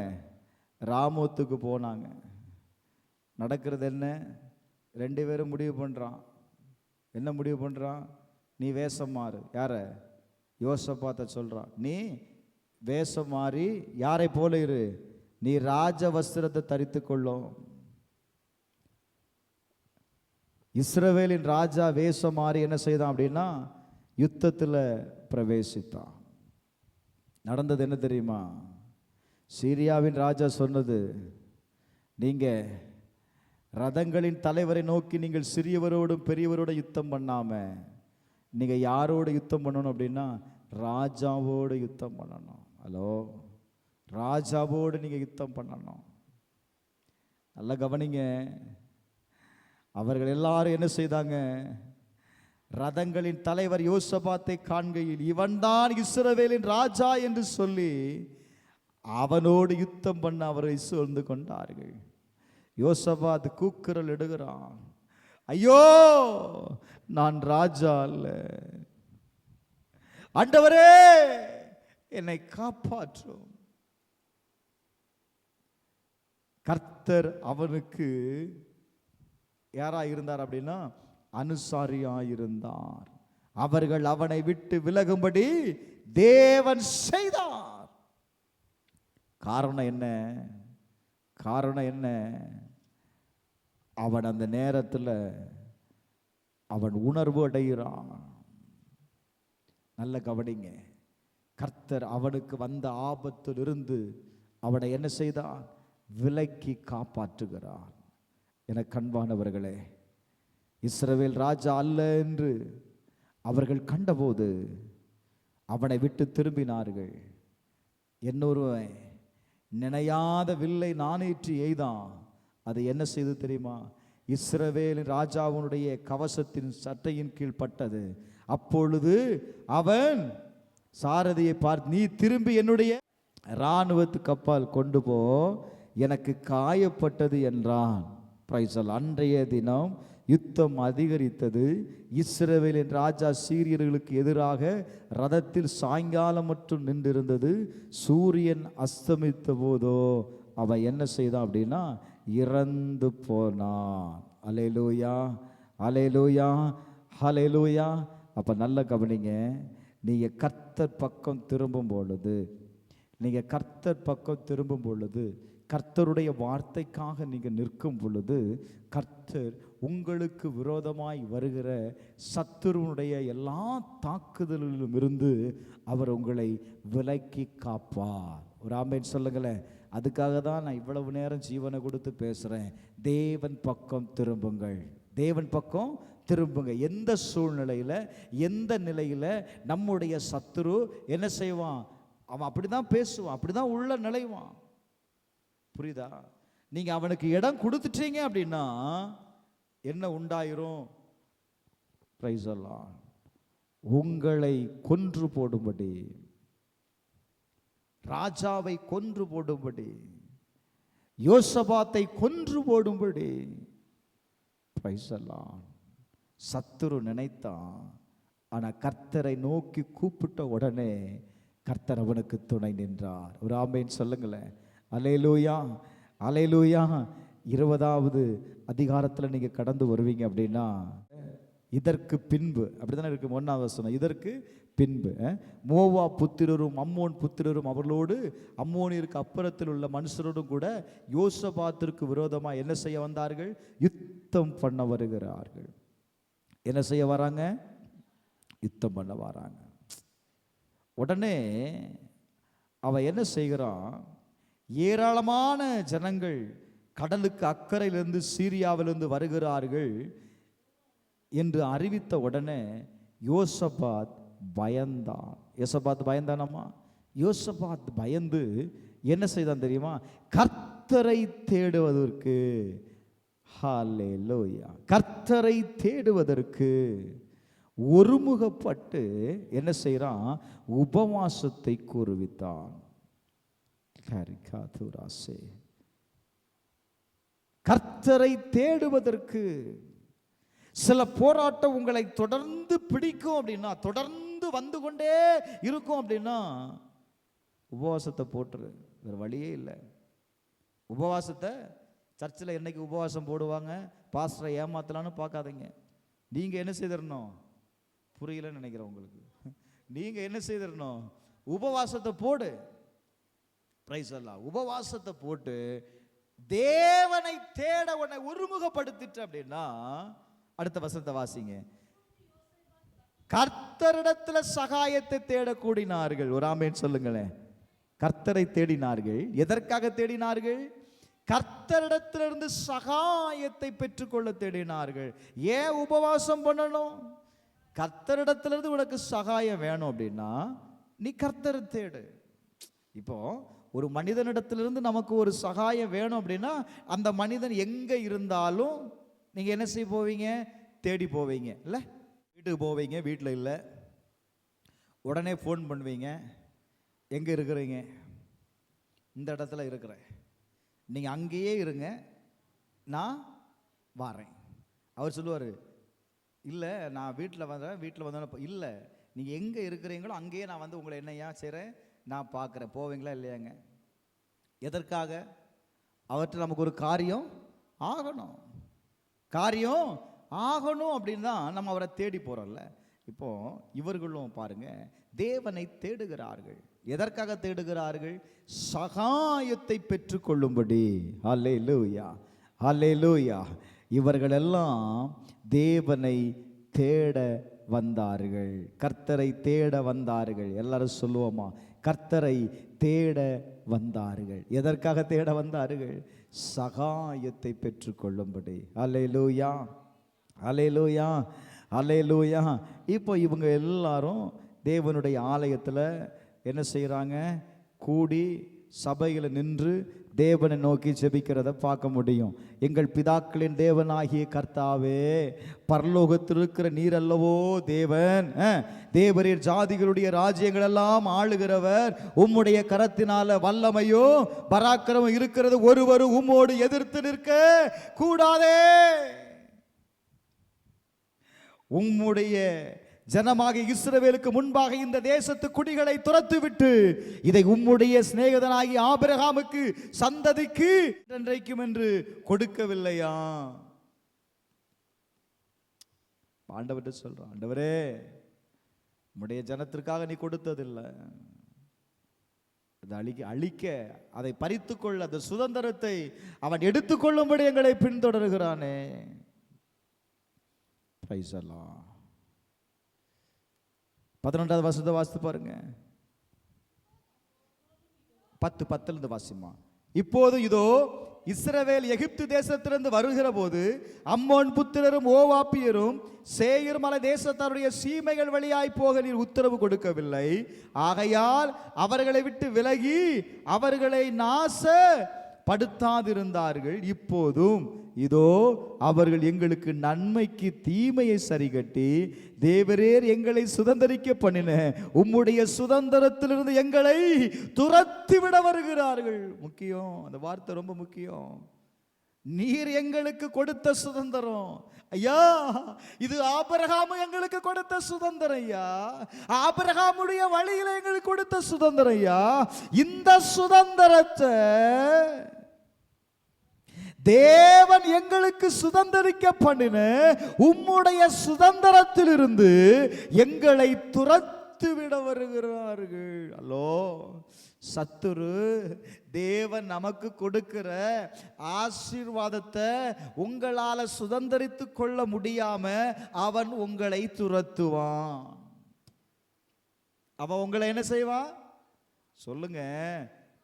ராமோத்துக்கு போனாங்க. நடக்கிறது என்ன, 2 பேரும் முடிவு பண்ணுறான். என்ன முடிவு பண்ணுறான், நீ வேஷம் மாறு. யார, யோசபாத்தை சொல்கிறான், நீ வேஷம் மாறி யாரை போல இரு, நீ ராஜ வஸ்திரத்தை தரித்து கொள்ளும். இஸ்ரவேலின் ராஜா வேஷம் மாறி என்ன செய்தான் அப்படின்னா, யுத்தத்தில் பிரவேசித்தான். நடந்தது என்ன தெரியுமா, சீரியாவின் ராஜா சொன்னது, நீங்கள் ரதங்களின் தலைவரை நோக்கி நீங்கள் சிறியவரோடும் பெரியவரோட யுத்தம் பண்ணாம நீங்கள் யாரோடு யுத்தம் பண்ணணும் அப்படின்னா, ராஜாவோடு யுத்தம் பண்ணணும். ஹலோ, ராஜாவோடு நீங்கள் யுத்தம் பண்ணணும். நல்லா கவனிங்க. அவர்கள் எல்லாரும் என்ன செய்தாங்க, ரதங்களின் தலைவர் யோசபாத்தை காண்கையில், இவன்தான் இஸ்ரவேலின் ராஜா என்று சொல்லி அவனோடு யுத்தம் பண்ண அவரை சூழ்ந்து கொண்டார்கள். யோசபாத் கூக்குரல் இடுகிறான், ஐயோ நான் ராஜா அல்ல, ஆண்டவரே என்னை காப்பாற்றும். கர்த்தர் அவனுக்கு யாரா இருந்தார் அப்படின்னா, அனுசாரியாயிருந்தார். அவர்கள் அவனை விட்டு விலகும்படி தேவன் செய்தார். காரணம் என்ன, காரணம் என்ன, அவன் அந்த நேரத்தில் அவன் உணர்வு அடைகிறான். நல்ல கவனிங்க. கர்த்தர் அவனுக்கு வந்த ஆபத்திலிருந்து அவனை என்ன செய்தார், விலக்கி காப்பாற்றுகிறார். என கண்பானவர்களே, இஸ்ரவேல் ராஜா அல்ல என்று அவர்கள் கண்டபோது அவனை விட்டு திரும்பினார்கள். இன்னொருவன் நினையாத வில்லை நானேற்றி எய்தான். அது என்ன செய்து தெரியுமா, இஸ்ரவேலின் ராஜாவுடைய கவசத்தின் சட்டையின் கீழ் பட்டது. அப்பொழுது அவன் சாரதியை பார்த்து, நீ திரும்பி என்னுடைய இராணுவத்து கப்பால் கொண்டு போ, எனக்கு காயப்பட்டது என்றான். பிரைசல். அன்றைய தினம் யுத்தம் அதிகரித்தது. இஸ்ரவேலின் ராஜா சீரியர்களுக்கு எதிராக ரதத்தில் சாயங்காலம் மட்டும் நின்றிருந்தது. சூரியன் அஸ்தமித்த போதோ அவன் என்ன செய்தான் அப்படின்னா இறந்து போனான். அல்லேலூயா, அல்லேலூயா, அல்லேலூயா. அப்போ நல்ல கவனிங்க, நீங்கள் கர்த்தர் பக்கம் திரும்பும் பொழுது, நீங்கள் கர்த்தர் பக்கம் திரும்பும் பொழுது, கர்த்தருடைய வார்த்தைக்காக நீங்கள் நிற்கும் பொழுது, கர்த்தர் உங்களுக்கு விரோதமாய் வருகிற சத்துருவனுடைய எல்லா தாக்குதலிலும் இருந்து அவர் உங்களை விலக்கி காப்பார். ஒரு ஆமென் சொல்லுங்களேன். அதுக்காக தான் நான் இவ்வளவு நேரம் ஜீவனை கொடுத்து பேசுகிறேன். தேவன் பக்கம் திரும்புங்கள், தேவன் பக்கம் திரும்புங்க. எந்த சூழ்நிலையில், எந்த நிலையில் நம்முடைய சத்துரு என்ன செய்வான்? அவன் அப்படி தான் பேசுவான், அப்படி தான் உள்ள நிலைவான். புரியுதா? நீங்கள் அவனுக்கு இடம் கொடுத்துட்டீங்க அப்படின்னா என்ன உண்டாயிரும்? பிரைஸ் எல்லாம் உங்களை கொன்று போடும்படி, ராஜாவை கொன்று போடும்படி, யோசபாத்தை கொன்று போடும்படி பிரைஸ் எல்லாம் சத்துரு நினைத்தான். ஆனால் கர்த்தரை நோக்கி கூப்பிட்ட உடனே கர்த்தர் அவனுக்கு துணை நின்றார். ஒரு ஆமென் சொல்லுங்களேன். அல்லேலூயா, அல்லேலூயா. 20வது அதிகாரத்தில் நீங்கள் கடந்து வருவீங்க அப்படின்னா, இதற்கு பின்பு அப்படித்தானே இருக்கு 1வது வசனம். இதற்கு பின்பு மோவா புத்திரரும் அம்மோன் புத்திரரும் அவர்களோடு அம்மோனிற்கு அப்புறத்தில் உள்ள மனுஷரோடும் கூட யோசபாத்திற்கு விரோதமாக என்ன செய்ய வந்தார்கள்? யுத்தம் பண்ண வருகிறார்கள். என்ன செய்ய வராங்க? யுத்தம் பண்ண வராங்க. உடனே அவன் என்ன செய்கிறான்? ஏராளமான ஜனங்கள் கடலுக்கு அக்கறையிலிருந்து சீரியாவிலிருந்து வருகிறார்கள் என்று அறிவித்த உடனே யோசபாத் பயந்தான். யோசபாத் பயந்தானம்மா? யோசபாத் பயந்து என்ன செய்தான் தெரியுமா? கர்த்தரை தேடுவதற்கு, ஹல்லேலூயா, கர்த்தரை தேடுவதற்கு ஒருமுகப்பட்டு என்ன செய்கிறான்? உபவாசத்தை கூறுவித்தான். கர்த்தரை தேடுவதற்கு. சில போராட்டம் உங்களை தொடர்ந்து பிடிக்கும் அப்படின்னா, தொடர்ந்து வந்து கொண்டே இருக்கும் அப்படின்னா, உபவாசத்தை போட்டுரு, வேற வழியே இல்லை. உபவாசத்தை சர்ச்சில் என்னைக்கு உபவாசம் போடுவாங்க, பாஸ்டரை ஏமாத்தலான்னு பார்க்காதீங்க. நீங்கள் என்ன செய்திடணும்? புரியலன்னு நினைக்கிறேன் உங்களுக்கு. நீங்கள் என்ன செய்திடணும்? உபவாசத்தை போடு. பிரைஸ் எல்லாம் உபவாசத்தை போட்டு தேவனை தேட உன்னை ஒருமுகப்படுத்திட்டு அப்படின்னா, அடுத்த வசனத்தை வாசிங்க. கர்த்தரிடத்துல சகாயத்தை தேட கூடினார்கள். ஒரு ஆமென் சொல்லுங்களேன். கர்த்தரை தேடினார்கள். எதற்காக தேடினார்கள்? கர்த்தரிடத்திலிருந்து சகாயத்தை பெற்றுக்கொள்ள தேடினார்கள். ஏன் உபவாசம் பண்ணணும்? கர்த்தரிடத்திலிருந்து உனக்கு சகாயம் வேணும் அப்படின்னா நீ கர்த்தரை தேடு. இப்போ ஒரு மனிதனிடத்திலிருந்து நமக்கு ஒரு சகாயம் வேணும் அப்படின்னா, அந்த மனிதன் எங்கே இருந்தாலும் நீங்கள் என்ன செய்ய போவீங்க? தேடி போவீங்க இல்லை? வீட்டுக்கு போவீங்க, வீட்டில் இல்லை, உடனே ஃபோன் பண்ணுவீங்க. எங்கே இருக்கிறீங்க? இந்த இடத்துல இருக்கிறேன், நீங்கள் அங்கேயே இருங்க, நான் வாரேன். அவர் சொல்லுவார், இல்லை நான் வீட்டில் வந்தேன் இல்லை, நீங்கள் எங்கே இருக்கிறீங்களோ அங்கேயே நான் வந்து உங்களை என்னையா செய்கிறேன், நான் பார்க்குறேன். போவீங்களா இல்லையாங்க? எதற்காக? அவர்கிட்ட நமக்கு ஒரு காரியம் ஆகணும். காரியம் ஆகணும் அப்படின்னு தான் நம்ம அவரை தேடி போகிறோம்ல. இப்போ இவர்களும் பாருங்க, தேவனை தேடுகிறார்கள். எதற்காக தேடுகிறார்கள்? சகாயத்தை பெற்றுக்கொள்ளும்படி. அல்லேலூயா, அல்லேலூயா. இவர்கள் எல்லாம் தேவனை தேட வந்தார்கள், கர்த்தரை தேட வந்தார்கள். எல்லாரும் சொல்லுவோமா? கர்த்தரை தேட வந்தார்கள். எதற்காக தேட வந்தார்கள்? சகாயத்தை பெற்றுக்கொள்ளும்படி. அல்லேலூயா, அல்லேலூயா, அல்லேலூயா. இப்போ இவங்க எல்லாரும் தேவனுடைய ஆலயத்தில் என்ன செய்கிறாங்க? கூடி சபையில் நின்று தேவனை நோக்கி ஜெபிக்கிறத பார்க்க முடியும். எங்கள் பிதாக்களின் தேவனாகிய கர்த்தாவே, பரலோகத்தில் இருக்கிற நீர் அல்லவோ தேவன், தேவரீர் ஜாதிகளுடைய ராஜ்யங்கள் எல்லாம் ஆளுகிறவர். உம்முடைய கரத்தினால வல்லமையோ பராக்கிரமம் இருக்கிறது, ஒருவரும் உம்மோடு எதிர்த்து நிற்க கூடாதே. உம்முடைய ஜனமாக இஸ்ரவேலுக்கு முன்பாக இந்த தேசத்து குடிகளை துரத்துவிட்டு இதை உம்முடைய சிநேகிதனாகி ஆபிரகாமுக்கு சந்ததிக்கு என்றைக்கும் என்று கொடுக்கவில்லையா? ஆண்டவர்கிட்ட சொல்றான், ஆண்டவரே உம்முடைய ஜனத்திற்காக நீ கொடுத்ததில்லை, அழிக்க அதை பறித்துக்கொள்ள அந்த சுதந்திரத்தை அவன் எடுத்துக்கொள்ளும்படி எங்களை பின்தொடர்கிறானே. பிரைஸ் அல்லாஹ். 11வது வசனத்தை வாசித்து பாருங்க. 10:10 வாசிமா. இப்போது இதோ இஸ்ரவேல் எகிப்து தேசத்திலிருந்து வருகிற போது அம்மோன் புத்திரரும் ஓவாப்பியரும் சேயீர் மலை தேசத்தாருடைய சீமைகள் வழியாய் போக நீர் உத்தரவு கொடுக்கவில்லை. ஆகையால் அவர்களை விட்டு விலகி அவர்களை நாசப்படுத்தாதிருந்தார்கள். இப்போதும் இதோ அவர்கள் எங்களுக்கு நன்மைக்கு தீமையை சரிகட்டி தேவரீர் எங்களை சுதந்தரிக்க பண்ணின உம்முடைய சுதந்திரத்திலிருந்து எங்களை துரத்தி விட வருகிறார்கள். முக்கியம், அந்த வார்த்தை ரொம்ப முக்கியம். நீர் எங்களுக்கு கொடுத்த சுதந்திரம் ஐயா, இது ஆபிரகாம் எங்களுக்கு கொடுத்த சுதந்திரம் ஐயா, ஆபிரகாமுடைய வழியில எங்களுக்கு கொடுத்த சுதந்திரம் ஐயா. இந்த சுதந்திரத்தை தேவன் எங்களுக்கு சுதந்திரிக்க பண்ணின உம்முடைய சுதந்திரத்திலிருந்து எங்களை துரத்து விட வருகிறார்கள். அல்லோ, சத்துரு தேவன் நமக்கு கொடுக்கிற ஆசீர்வாதத்தை உங்களால சுதந்திரித்து கொள்ள முடியாம அவன் உங்களை துரத்துவான். அவன் உங்களை என்ன செய்வான் சொல்லுங்க?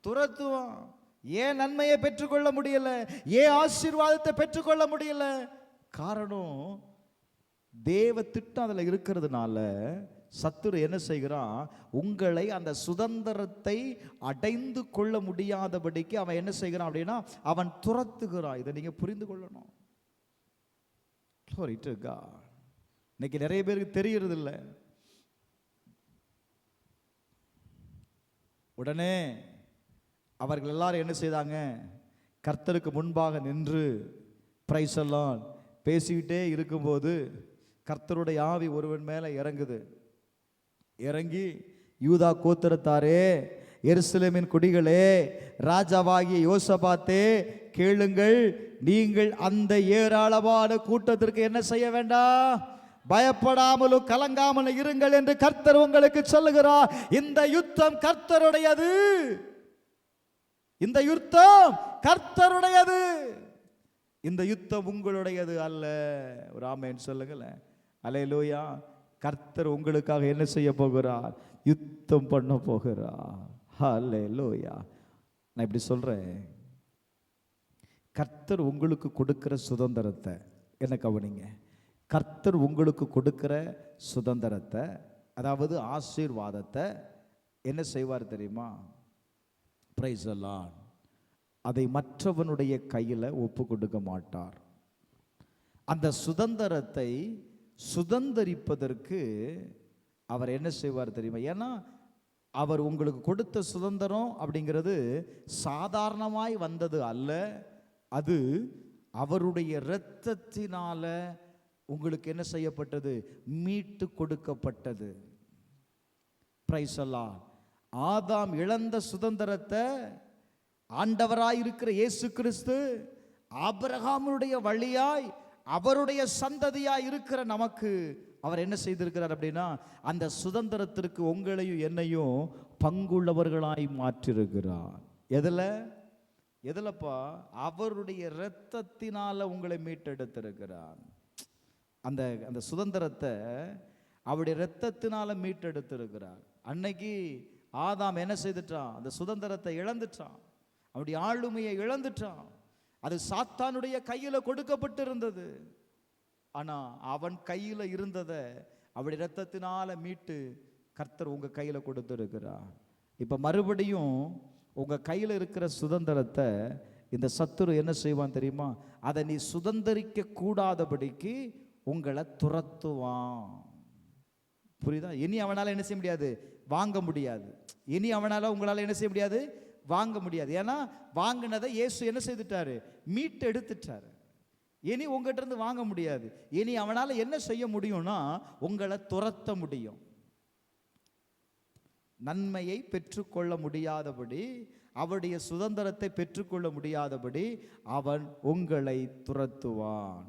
துரத்துவான். ஏன் நன்மையை பெற்றுக்கொள்ள முடியல, ஏன் ஆசீர்வாதத்தை பெற்றுக்கொள்ள முடியல? காரணம் தேவ திட்டம் அதுல இருக்கிறதுனால சத்துரு என்ன செய்கிறான்? உங்களை அந்த சுதந்திரத்தை அடைந்து கொள்ள முடியாதபடிக்கு அவன் என்ன செய்கிறான் அப்படின்னா அவன் துரத்துகிறான். இதை நீங்க புரிந்து கொள்ளணும். இன்னைக்கு நிறைய பேருக்கு தெரியறது இல்லை. உடனே அவர்கள் எல்லாரும் என்ன செய்தாங்க? கர்த்தருக்கு முன்பாக நின்று பிரைஸ் எல்லாம் பேசிக்கிட்டே இருக்கும்போது கர்த்தருடைய ஆவி ஒருவன் மேலே இறங்குது. இறங்கி, யூதா கோத்திரத்தாரே, எருசலேமின் குடிகளே, ராஜாவாகிய யோசபாத்தே கேளுங்கள், நீங்கள் அந்த ஏராளமான கூட்டத்திற்கு என்ன செய்ய வேண்டாம்? பயப்படாமலும் கலங்காமலும் இருங்கள் என்று கர்த்தர் உங்களுக்கு சொல்லுகிறார். இந்த யுத்தம் கர்த்தருடையது, இந்த யுத்தம் கர்த்தருடையது, இந்த யுத்தம் உங்களுடையது அல்ல. ஒரு ஆமென் சொல்லுங்களேன். அல்லேலூயா. கர்த்தர் உங்களுக்காக என்ன செய்ய போகிறார்? யுத்தம் பண்ண போகிறார். அல்லேலூயா. நான் இப்படி சொல்றேன், கர்த்தர் உங்களுக்கு கொடுக்கிற சுதந்திரத்தை என்ன கவனிங்க. கர்த்தர் உங்களுக்கு கொடுக்கிற சுதந்திரத்தை, அதாவது ஆசீர்வாதத்தை என்ன செய்வார் தெரியுமா? Praise the Lord. அதை மற்றவனுடைய கையில் ஒப்பு கொடுக்க மாட்டார். அந்த சுதந்திரத்தை சுதந்திரிப்பதற்கு அவர் என்ன செய்வார் தெரியுமா? ஏன்னா அவர் உங்களுக்கு கொடுத்த சுதந்திரம் அப்படிங்கிறது சாதாரணமாய் வந்தது அல்ல, அது அவருடைய இரத்தத்தினால உங்களுக்கு என்ன செய்யப்பட்டது? மீட்டு கொடுக்கப்பட்டது. Praise the Lord. ஆதாம் இழந்த சுதந்திரத்தை ஆண்டவராயிருக்கிற இயேசு கிறிஸ்து ஆபிரகாமுடைய வழியாய் அவருடைய சந்ததியாய் இருக்கிற நமக்கு அவர் என்ன செய்திருக்கிறார் அப்படின்னா அந்த சுதந்திரத்திற்கு உங்களையும் என்னையும் பங்குள்ளவர்களாய் மாற்றிருக்கிறார். எதுலப்பா? அவருடைய இரத்தத்தினால உங்களை மீட்டெடுத்திருக்கிறார். அந்த அந்த சுதந்திரத்தை அவருடைய இரத்தத்தினால மீட்டெடுத்திருக்கிறார். அன்னைக்கு ஆதாம் என்ன செய்துட்டான்? அந்த சுதந்திரத்தை இழந்துட்டான், அவருடைய ஆளுமையை இழந்துட்டான். அது சாத்தானுடைய கையில கொடுக்கப்பட்டிருந்தது. ஆனா அவன் கையில இருந்ததை அவருடைய இரத்தத்தினால மீட்டு கர்த்தர் உங்க கையில கொடுத்திருக்கிறார். இப்ப மறுபடியும் உங்கள் கையில் இருக்கிற சுதந்திரத்தை இந்த சத்துரு என்ன செய்வான் தெரியுமா? அதை நீ சுதந்திரிக்க கூடாதபடிக்கு உங்களை துரத்துவான். புரியுதா? இனி அவனால் என்ன செய்ய முடியாது? வாங்க முடியாது. இனி அவனால் உங்களால் என்ன செய்ய முடியாது? வாங்க முடியாது. ஏன்னா வாங்கினதை இயேசு என்ன செய்துட்டாரு? மீட்டு எடுத்துட்டாரு. இனி உங்ககிட்ட இருந்து வாங்க முடியாது. இனி அவனால் என்ன செய்ய முடியும்னா உங்களை துரத்த முடியும். நன்மையை பெற்றுக்கொள்ள முடியாதபடி, அவருடைய சுதந்திரத்தை பெற்றுக்கொள்ள முடியாதபடி அவன் உங்களை துரத்துவான்.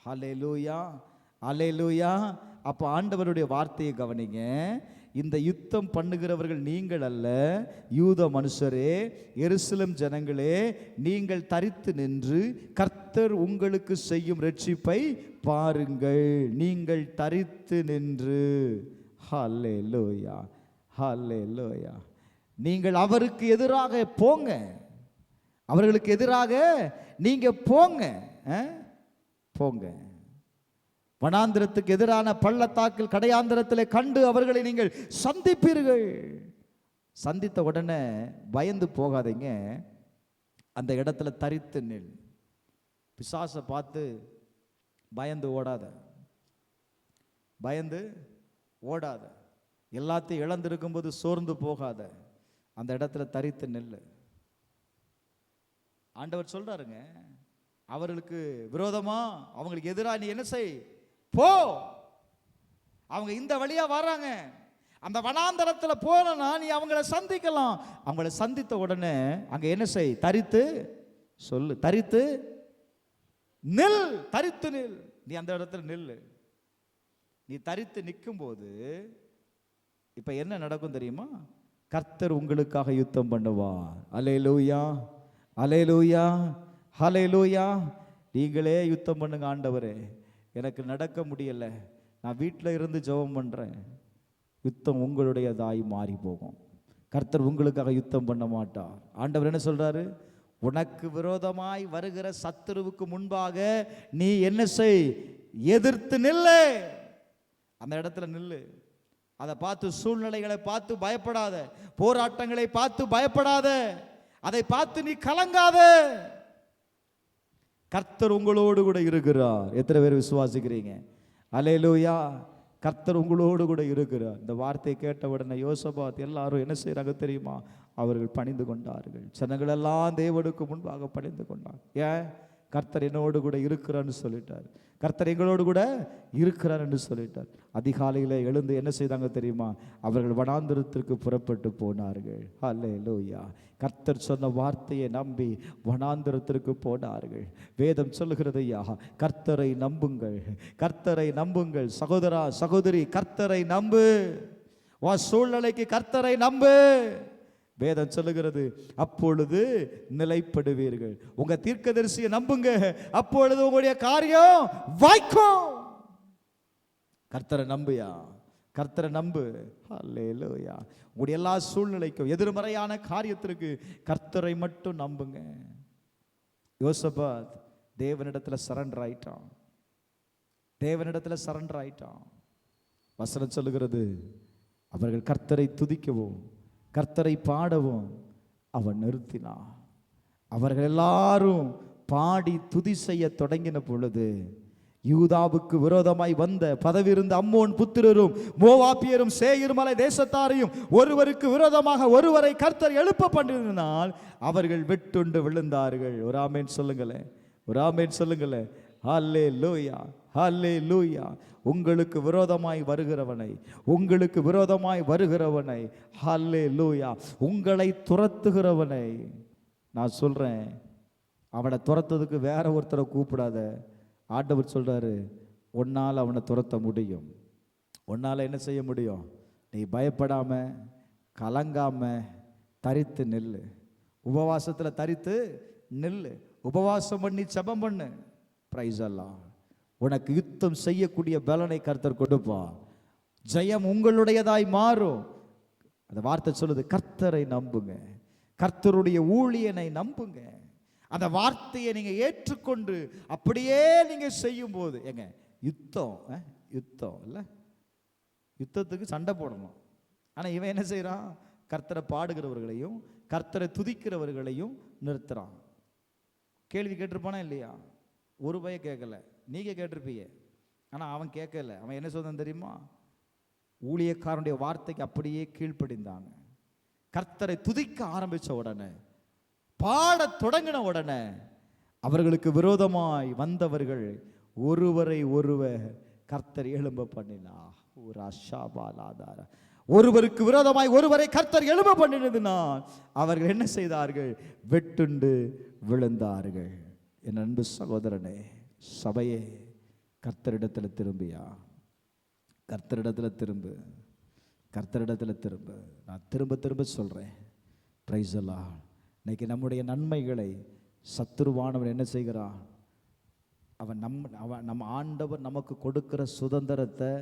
ஹல்லேலூயா, ஹல்லேலூயா. அப்போ ஆண்டவருடைய வார்த்தையை கவனிங்க. இந்த யுத்தம் பண்ணுகிறவர்கள் நீங்கள் அல்ல, யூத மனுஷரே, எருசலேம் ஜனங்களே, நீங்கள் தரித்து நின்று கர்த்தர் உங்களுக்கு செய்யும் ரட்சிப்பை பாருங்கள். நீங்கள் தரித்து நின்று. ஹல்லேலூயா, ஹல்லேலூயா. நீங்கள் அவருக்கு எதிராக போங்க, அவர்களுக்கு எதிராக நீங்க போங்க, போங்க. வனாந்திரத்துக்கு எதிரான பள்ளத்தாக்கில் கடையாந்திரத்தில் கண்டு அவர்களை நீங்கள் சந்திப்பீர்கள். சந்தித்த உடனே பயந்து போகாதீங்க, அந்த இடத்துல தரித்து நில். பிசாசை பார்த்து பயந்து ஓடாத, பயந்து ஓடாத. எல்லாத்தையும் இழந்திருக்கும் போது சோர்ந்து போகாத, அந்த இடத்துல தரித்து நெல்லு. ஆண்டவர் சொல்றாருங்க, அவர்களுக்கு விரோதமா அவங்களுக்கு எதிராக நீ என்ன செய்? போ. அவங்க இந்த வழியா வர்றாங்க, அந்த வனாந்தரத்துல போனா நீ அவங்களை சந்திக்கலாம். அவங்களை சந்தித்த உடனே அங்க என்ன செய்? தரித்து சொல்லு, தரித்து நில், தரித்து நில். நீ அந்த இடத்துல நில்லு. நீ தரித்து நிற்கும் போது இப்ப என்ன நடக்கும் தெரியுமா? கர்த்தர் உங்களுக்காக யுத்தம் பண்ணுவார். அல்லேலூயா, அல்லேலூயா, அல்லேலூயா. நீங்களே யுத்தம் பண்ணுங்க. ஆண்டவரே, எனக்கு நடக்க முடியல, நான் வீட்டில் இருந்து ஜெபம் பண்றேன். யுத்தம் உங்களுடையதாய் மாறி போகும். கர்த்தர் உங்களுக்காக யுத்தம் பண்ண மாட்டார். ஆண்டவர் என்ன சொல்றாரு? உனக்கு விரோதமாய் வருகிற சத்துருவுக்கு முன்பாக நீ என்ன செய்? எதிர்த்து நில்லு. அந்த இடத்துல நில்லு. அதை பார்த்து, சூழ்நிலைகளை பார்த்து பயப்படாத, போராட்டங்களை பார்த்து பயப்படாத, அதை பார்த்து நீ கலங்காத. கர்த்தர் உங்களோடு கூட இருக்கிறார். எத்தனை பேர் விசுவாசிக்கிறீங்க? அல்லேலூயா. கர்த்தர் உங்களோடு கூட இருக்கிறார். இந்த வார்த்தையை கேட்ட உடனே யோசபாத் எல்லாரும் என்ன செய்யறாங்க தெரியுமா? அவர்கள் பணிந்து கொண்டார்கள். ஜனங்கள் எல்லாம் தேவனுக்கு முன்பாக பணிந்து கொண்டார். ஏன்? கர்த்தர் என்னோடு கூட இருக்கிறான்னு சொல்லிட்டார். கர்த்தர் எங்களோடு கூட இருக்கிறார் என்று சொல்லிட்டார். அதிகாலையில் எழுந்து என்ன செய்தாங்க தெரியுமா? அவர்கள் வனாந்திரத்திற்கு புறப்பட்டு போனார்கள். அல்லேலூயா. கர்த்தர் சொன்ன வார்த்தையை நம்பி வனாந்திரத்திற்கு போனார்கள். வேதம் சொல்லுகிறது, யா கர்த்தரை நம்புங்கள், கர்த்தரை நம்புங்கள். சகோதரா, சகோதரி, கர்த்தரை நம்பு. வா, சூழ்நிலைக்கு கர்த்தரை நம்பு. வேதம் சொல்லுகிறது, அப்பொழுது நிலைப்படுவீர்கள். உங்க தீர்க்கதரிசியை நம்புங்க, அப்பொழுது உங்களுடைய காரியம் வாய்க்கும். கர்த்தரை நம்புயா, கர்த்தரை நம்பு. அல்லேலூயா. உங்களுடைய எல்லா சூழ்நிலைக்கும், எதிர்மறையான காரியத்திற்கு கர்த்தரை மட்டும் நம்புங்க. யோசபாத் தேவனிடத்துல சரண்டர் ஆயிட்டான், தேவனிடத்துல சரண்டர் ஆயிட்டான். வசனம் சொல்லுகிறது, அவர்கள் கர்த்தரை துதிக்கவும் கர்த்தரை பாடவும் அவன் நிறுத்தினான். அவர்கள் எல்லாரும் பாடி துதி செய்ய தொடங்கின பொழுது, யூதாவுக்கு விரோதமாய் வந்த பதவியிருந்த அம்மோன் புத்திரரும் மோவாபியரும் சேயீர் மலை தேசத்தாரையும் ஒருவருக்கு விரோதமாக ஒருவரை கர்த்தர் எழுப்ப பண்ணினால் அவர்கள் வெட்டுண்டு விழுந்தார்கள். ஒரு ஆமேன் சொல்லுங்களேன், ஒரு ஆமேன் சொல்லுங்களேன். ஹல்லேலூயா, ஹல்லேலூயா. உங்களுக்கு விரோதமாய் வருகிறவனை, உங்களுக்கு விரோதமாய் வருகிறவனை, ஹல்லேலூயா, உங்களை துரத்துகிறவனை நான் சொல்றேன், அவனை துரத்துறதுக்கு வேற ஒருத்தரை கூப்பிடாத. ஆண்டவர் சொல்றாரு, உன்னால் அவனை துரத்த முடியும். உன்னால் என்ன செய்ய முடியும்? நீ பயப்படாம, கலங்காம தரித்து நில்லு. உபவாசத்தில் தரித்து நில்லு. உபவாசம் பண்ணி ஜெபம் பண்ணு. பிரைஸ் அல்லாஹ். உனக்கு யுத்தம் செய்யக்கூடிய பலனை கர்த்தர் கொடுப்பா. ஜெயம் உங்களுடையதாய் மாறும். அந்த வார்த்தை சொல்லுது, கர்த்தரை நம்புங்க, கர்த்தருடைய ஊழியனை நம்புங்க. அந்த வார்த்தையை நீங்க ஏற்றுக்கொண்டு அப்படியே நீங்க செய்யும் போது, ஏங்க யுத்தம் யுத்தம் இல்ல, யுத்தத்துக்கு சண்டை போடணும். ஆனா இவன் என்ன செய்யறான்? கர்த்தரை பாடுகிறவர்களையும் கர்த்தரை துதிக்கிறவர்களையும் நிறுத்துறான். கேள்வி கேட்டிருப்பானா இல்லையா? ஒரு பய கேட்கல, நீங்க கேட்டிருப்பீங்க. ஆனால் அவன் கேட்கல. அவன் என்ன சொல்றான் தெரியுமா? ஊழியக்காரனுடைய வார்த்தைக்கு அப்படியே கீழ்ப்படிந்தாங்க. கர்த்தரை துதிக்க ஆரம்பிச்ச உடனே, பாட தொடங்கின உடனே, அவர்களுக்கு விரோதமாய் வந்தவர்கள் ஒருவரை ஒருவர் கர்த்தர் எழும்ப பண்ணினா. ஒரு அஷாபாலாதார ஒருவருக்கு விரோதமாய் ஒருவரை கர்த்தர் எழும்ப பண்ணினதுனால் அவர்கள் என்ன செய்தார்கள்? வெட்டுண்டு விழுந்தார்கள். என் அன்பு சகோதரனே, சபையே, கர்த்தரிடத்தில் திரும்பியா? கர்த்தரிடத்தில் திரும்பு, கர்த்தரிடத்தில் திரும்பு. நான் திரும்ப திரும்ப சொல்கிறேன், பிரைஸ் தி லார்ட். இன்னைக்கு நம்முடைய நன்மைகளை சத்துருவானவன் என்ன செய்கிறான்? அவன் நம்ம ஆண்டவர் நமக்கு கொடுக்கிற சுதந்திரத்தை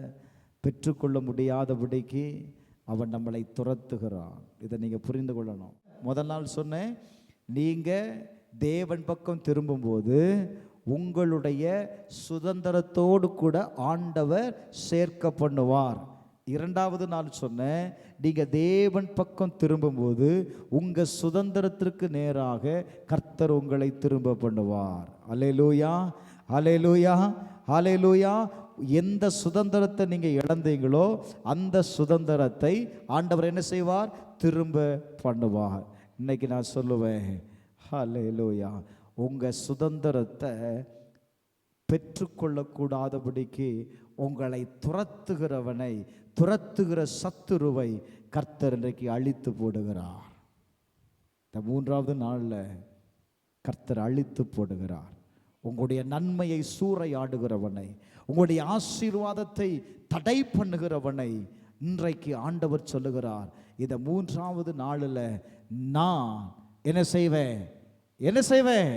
பெற்றுக்கொள்ள முடியாதபடிக்கு அவன் நம்மளை துரத்துகிறான். இதை நீங்கள் புரிந்து கொள்ளணும். முதல் நாள் சொன்னேன், நீங்கள் தேவன் பக்கம் திரும்பும்போது உங்களுடைய சுதந்திரத்தோடு கூட ஆண்டவர் சேர்க்க பண்ணுவார். இரண்டாவது நாள் சொன்னேன், நீங்கள் தேவன் பக்கம் திரும்பும்போது உங்கள் சுதந்திரத்திற்கு நேராக கர்த்தர் உங்களை திரும்ப பண்ணுவார். அல்லேலூயா, அல்லேலூயா, அல்லேலூயா. எந்த சுதந்திரத்தை நீங்கள் இழந்தீங்களோ அந்த சுதந்திரத்தை ஆண்டவர் என்ன செய்வார்? திரும்ப பண்ணுவார். இன்னைக்கு நான் சொல்லுவேன், அல்லேலூயா, உங்கள் சுதந்திரத்தை பெற்றுக்கொள்ளக்கூடாதபடிக்கு உங்களை துரத்துகிறவனை, துரத்துகிற சத்துருவை கர்த்தர் இன்றைக்கு அழித்து போடுகிறார். இந்த மூன்றாவது நாளில் கர்த்தர் அழித்து போடுகிறார். உங்களுடைய நன்மையை சூறையாடுகிறவனை, உங்களுடைய ஆசீர்வாதத்தை தடை பண்ணுகிறவனை இன்றைக்கு ஆண்டவர் சொல்லுகிறார், இந்த மூன்றாவது நாளில் நான் என்ன செய்வேன்? என்ன செய்வேன்?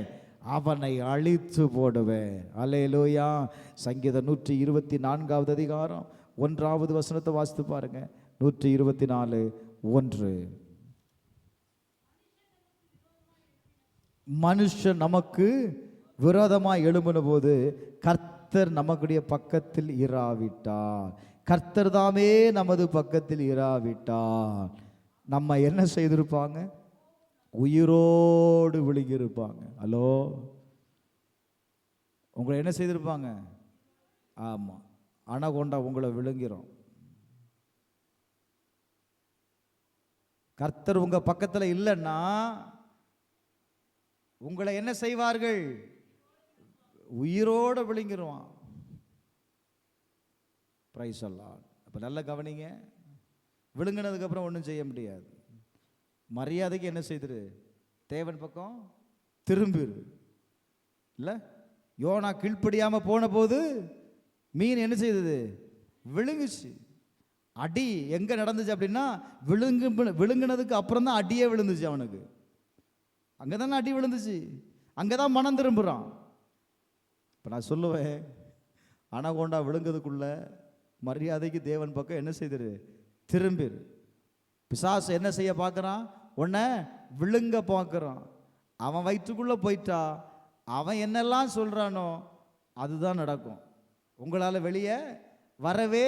அவனை அழித்து போடுவேன். அல்லேலூயா. சங்கீதம் 124வது அதிகாரம் 1வது வசனத்தை வாசித்து பாருங்க. 124:1. மனுஷன் நமக்கு விரோதமாக எழும்பின போது கர்த்தர் நமக்குடைய பக்கத்தில் இராவிட்டார், கர்த்தர் தாமே நமது பக்கத்தில் இராவிட்டார், நம்ம என்ன செய்திருப்பாங்க? உயிரோடு விழுங்கியிருப்பாங்க. ஹலோ, உங்களை என்ன செய்திருப்பாங்க? ஆமாம், அனகொண்டா உங்களை விழுங்கிறோம். கர்த்தர் உங்க பக்கத்தில் இல்லைன்னா உங்களை என்ன செய்வார்கள்? உயிரோடு விழுங்கிருவான். Praise the Lord. அப்போ நல்லா கவனிங்க, விழுங்கினதுக்கு அப்புறம் ஒன்றும் செய்ய முடியாது. மரியாதைக்கு என்ன செய்திரு? தேவன் பக்கம் திரும்பிரு. இல்லை, யோனா கீழ்ப்படியாமல் போன போது மீன் என்ன செய்தது? விழுங்குச்சு. அடி எங்கே நடந்துச்சு அப்படின்னா, விழுங்கினதுக்கு அப்புறம் தான் அடியே விழுந்துச்சு அவனுக்கு. அங்கே தானே அடி விழுந்துச்சு, அங்கே தான் மனம் திரும்புகிறான். இப்போ நான் சொல்லுவேன், அனகொண்டா விழுங்கிறதுக்குள்ள மரியாதைக்கு தேவன் பக்கம் என்ன செய்திரு? திரும்பிரு. பிசாசு என்ன செய்ய பார்க்குறான்? உன்னை விழுங்க பார்க்குறான். அவன் வயிற்றுக்குள்ளே போயிட்டா அவன் என்னெல்லாம் சொல்கிறானோ அதுதான் நடக்கும். உங்களால் வெளியே வரவே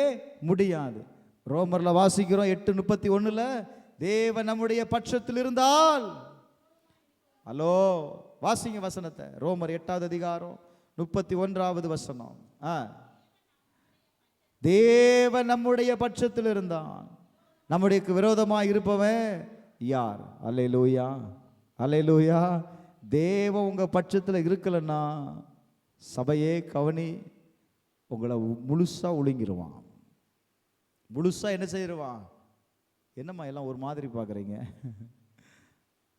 முடியாது. ரோமரில் வாசிக்கிறோம் 8:31, தேவன் நம்முடைய பட்சத்தில் இருந்தால். ஹலோ, வாசிங்க வசனத்தை. ரோமர் 8வது அதிகாரம் 31வது வசனம். தேவன் நம்முடைய பட்சத்தில் இருந்தான், நம்முடைய விரோதமாக இருப்பவன் யார்? அல்லேலூயா, அல்லேலூயா. தேவன் உங்க பட்சத்தில் இருக்கலன்னா சபையே கவனி, உங்களை முழுசா ஒழுங்கிடுவான். முழுசா என்ன செய்யருவான்? என்னம்மா எல்லாம் ஒரு மாதிரி பார்க்குறீங்க?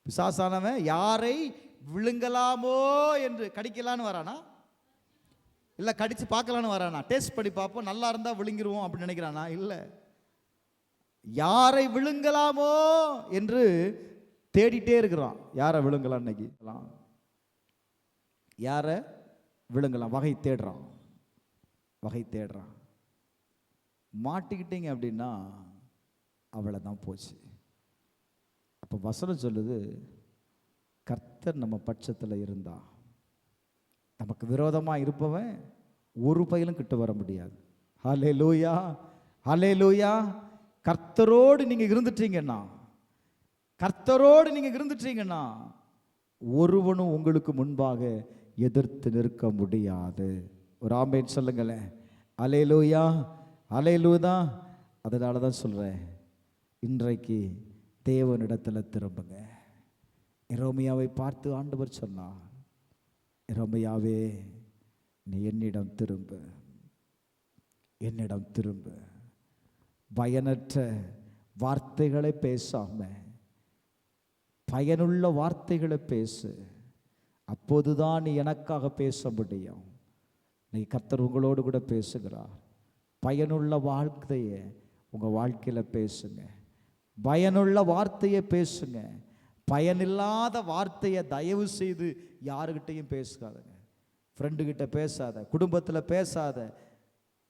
பிசாசானவன் யாரை விழுங்கலாமோ என்று கடிக்கலான்னு வரானா? இல்லை கடிச்சு பார்க்கலான்னு வரானா? டேஸ்ட் பண்ணி பார்ப்போம், நல்லா இருந்தால் விழுங்கிடுவோம் அப்படின்னு நினைக்கிறானா? இல்லை, யாரை விழுங்கலாமோ என்று தேடிட்டே இருக்கிறான். யாரை விழுங்கலாம்? இன்னைக்கு யாரை விழுங்கலாம்? வகை தேடுறான், வகை தேடுறான். மாட்டிக்கிட்டீங்க அப்படின்னா அவளை தான் போச்சு. அப்போ வசனம் சொல்லுது, கர்த்தர் நம்ம பட்சத்தில் இருந்தா நமக்கு விரோதமாக இருப்பவன் ஒரு பயிலும் கிட்ட வர முடியாது. ஹல்லேலூயா, ஹல்லேலூயா. கர்த்தரோடு நீங்கள் இருந்துட்டீங்கன்னா, கர்த்தரோடு நீங்க இருந்துட்டீங்கன்னா ஒருவனும் உங்களுக்கு முன்பாக எதிர்த்து நிற்க முடியாது. ஒரு ஆமென் சொல்லுங்களேன். அல்லேலூயா, அல்லேலூயா. அதனால தான் சொல்றேன், இன்றைக்கு தேவனிடத்தில் திரும்புங்க. எரேமியாவை பார்த்து ஆண்டவர் சொன்னார், எரேமியாவே நீ என்னிடம் திரும்பு, என்னிடம் திரும்பு. பயனற்ற வார்த்தைகளை பேசாம பயனுள்ள வார்த்தைகளை பேசு. அப்போதுதான் நீ எனக்காக பேச முடியும். நீ கர்த்தர் உங்களோடு கூட பேசுகிறார். பயனுள்ள வார்த்தையை உங்கள் வாழ்க்கையில் பேசுங்க. பயனுள்ள வார்த்தையை பேசுங்க. பயனில்லாத வார்த்தையை தயவு செய்து யாருக்கிட்டையும் பேசாதுங்க. ஃப்ரெண்டுக்கிட்ட பேசாத, குடும்பத்தில் பேசாத,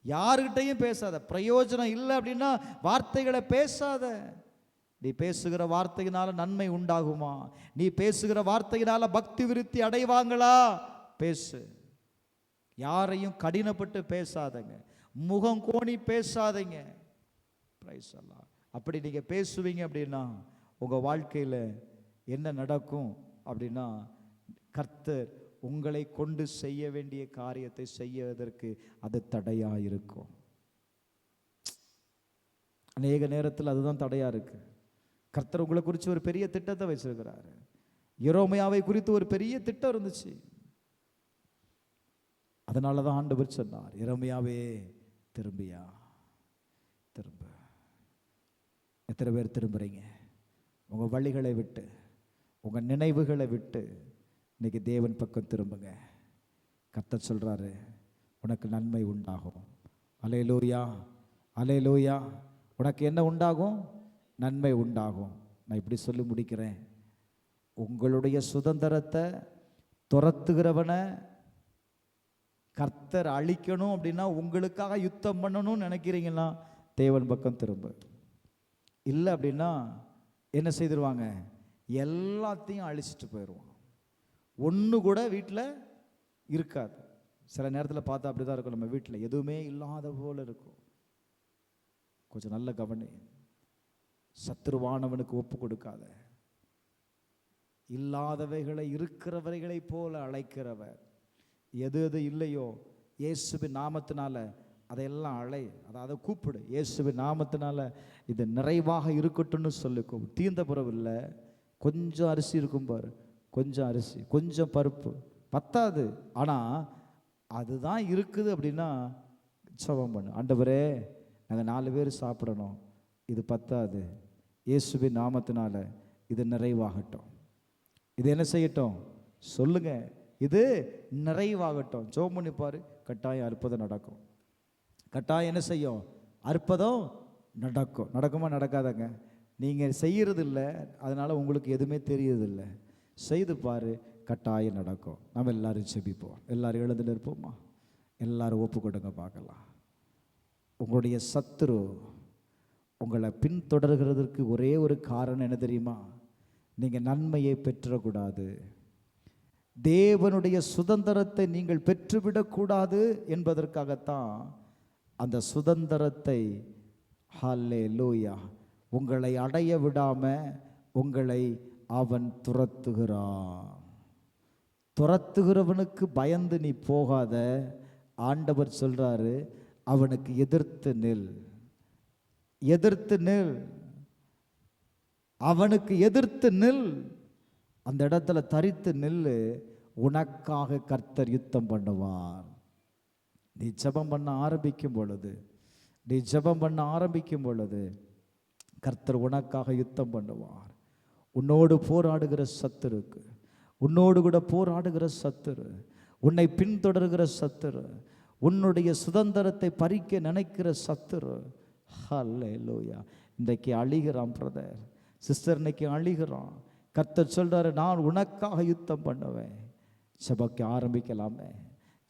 யாருக்கிட்டையும் பேசாத. பிரயோஜனம் இல்லை அப்படின்னா வார்த்தைகளை பேசாத. நீ பேசுகிற வார்த்தையினால நன்மை உண்டாகுமா? நீ பேசுகிற வார்த்தையினால பக்தி விருத்தி அடைவாங்களா? பேசு. யாரையும் கடினப்பட்டு பேசாதங்க, முகம் கோணி பேசாதீங்க. அப்படி நீங்க பேசுவீங்க அப்படின்னா உங்க வாழ்க்கையில் என்ன நடக்கும் அப்படின்னா, கர்த்தர் உங்களை கொண்டு செய்ய வேண்டிய காரியத்தை செய்வதற்கு அது தடையா இருக்கும். அநேக நேரத்தில் அதுதான் தடையா இருக்கு. கர்த்தர் உங்களை குறித்து ஒரு பெரிய திட்டத்தை வச்சிருக்கிறாரு. எரேமியாவை குறித்து ஒரு பெரிய திட்டம் இருந்துச்சு. அதனால தான் ஆண்டவர் சொன்னார், எரேமியாவே திரும்பியா, திரும்ப. எத்தனை பேர் திரும்புறீங்க? உங்க வழிகளை விட்டு, உங்க நினைவுகளை விட்டு இன்னைக்கு தேவன் பக்கம் திரும்புங்க. கர்த்தர் சொல்றாரு, உனக்கு நன்மை உண்டாகும். அல்லேலூயா, அல்லேலூயா. உனக்கு என்ன உண்டாகும்? நன்மை உண்டாகும். நான் இப்படி சொல்லி முடிக்கிறேன். உங்களுடைய சுதந்திரத்தை துரத்துகிறவனை கர்த்தர் அழிக்கணும் அப்படின்னா, உங்களுக்காக யுத்தம் பண்ணணும்னு நினைக்கிறீங்கன்னா தேவன் பக்கம் திரும்ப. இல்லை அப்படின்னா என்ன செய்திருவாங்க? எல்லாத்தையும் அழிச்சிட்டு போயிடுவாங்க. ஒன்று கூட வீட்டில் இருக்காது. சில நேரத்தில் பார்த்தா அப்படி தான் இருக்கும். நம்ம வீட்டில் எதுவுமே இல்லாத போல இருக்கும். கொஞ்சம் நல்ல கவனி. சத்துருவானவனுக்கு ஒப்பு கொடுக்காத. இல்லாதவைகளை இருக்கிறவர்களை போல அழைக்கிறவர். எது எது இல்லையோ இயேசுவின் நாமத்தினால அதையெல்லாம் அழை, அதாவது கூப்பிடு. இயேசுவின் நாமத்தினால இது நிறைவாக இருக்கட்டும்னு சொல்லிக்கும். தீர்ந்த பிறகு இல்லை, கொஞ்சம் அரிசி இருக்கும் பாரு, கொஞ்சம் அரிசி, கொஞ்சம் பருப்பு பத்தாது. ஆனால் அதுதான் இருக்குது அப்படின்னா ஜெபம் பண்ணு. ஆண்டவரே, நாங்கள் 4 பேர் சாப்பிடணும், இது பத்தாது. இயேசுவின் நாமத்தினால இது நிறைவாகட்டும். இது என்ன செய்யட்டும்? சொல்லுங்க, இது நிறைவாகட்டும். ஜெபம் பண்ணி பாரு, கட்டாயம் அற்புதம் நடக்கும். கட்டாயம் என்ன செய்யும்? அற்புதம் நடக்கும். நடக்குமா? நடக்காதங்க. நீங்கள் செய்கிறது இல்லை, அதனால் உங்களுக்கு எதுவுமே தெரியறதில்லை. செய்து பாரு, கட்டாயம் நடக்கும். நம்ம எல்லாரும் செபிப்போம். எல்லாரும் எழுந்து நிற்போமா? எல்லாரும் ஒப்பு கொடுங்க பார்க்கலாம். உங்களுடைய சத்துரு உங்களை பின்தொடர்கிறதுக்கு ஒரே ஒரு காரணம் என்ன தெரியுமா? நீங்கள் நன்மையை பெற்றக்கூடாது, தேவனுடைய சுதந்திரத்தை நீங்கள் பெற்றுவிடக்கூடாது என்பதற்காகத்தான் அந்த சுதந்திரத்தை ஹல்லேலூயா உங்களை அடைய விடாம உங்களை அவன் துரத்துகிறான். துரத்துகிறவனுக்கு பயந்து நீ போகாத. ஆண்டவர் சொல்றாரு, அவனுக்கு எதிர்த்து நில், எதிர்த்து நில், அவனுக்கு எதிர்த்து நில். அந்த இடத்துல தரித்து நில்லு. உனக்காக கர்த்தர் யுத்தம் பண்ணுவார். நீ ஜெபம் பண்ண ஆரம்பிக்கும் பொழுது, நீ ஜெபம் பண்ண ஆரம்பிக்கும் பொழுது கர்த்தர் உனக்காக யுத்தம் பண்ணுவார். உன்னோடு போராடுகிற சத்துருக்கு, உன்னோடு கூட போராடுகிற சத்துரு, உன்னை பின்தொடர்கிற சத்துரு, உன்னுடைய சுதந்திரத்தை பறிக்க நினைக்கிற சத்துரு, ஹல்லேலூயா, இன்றைக்கு அழிகிறான். பிரதர், சிஸ்டர், இன்னைக்கு அழிகிறான். கர்த்தர் சொல்றாரு, நான் உனக்காக யுத்தம் பண்ணுவேன். ஜெபிக்க ஆரம்பிக்கலாமே,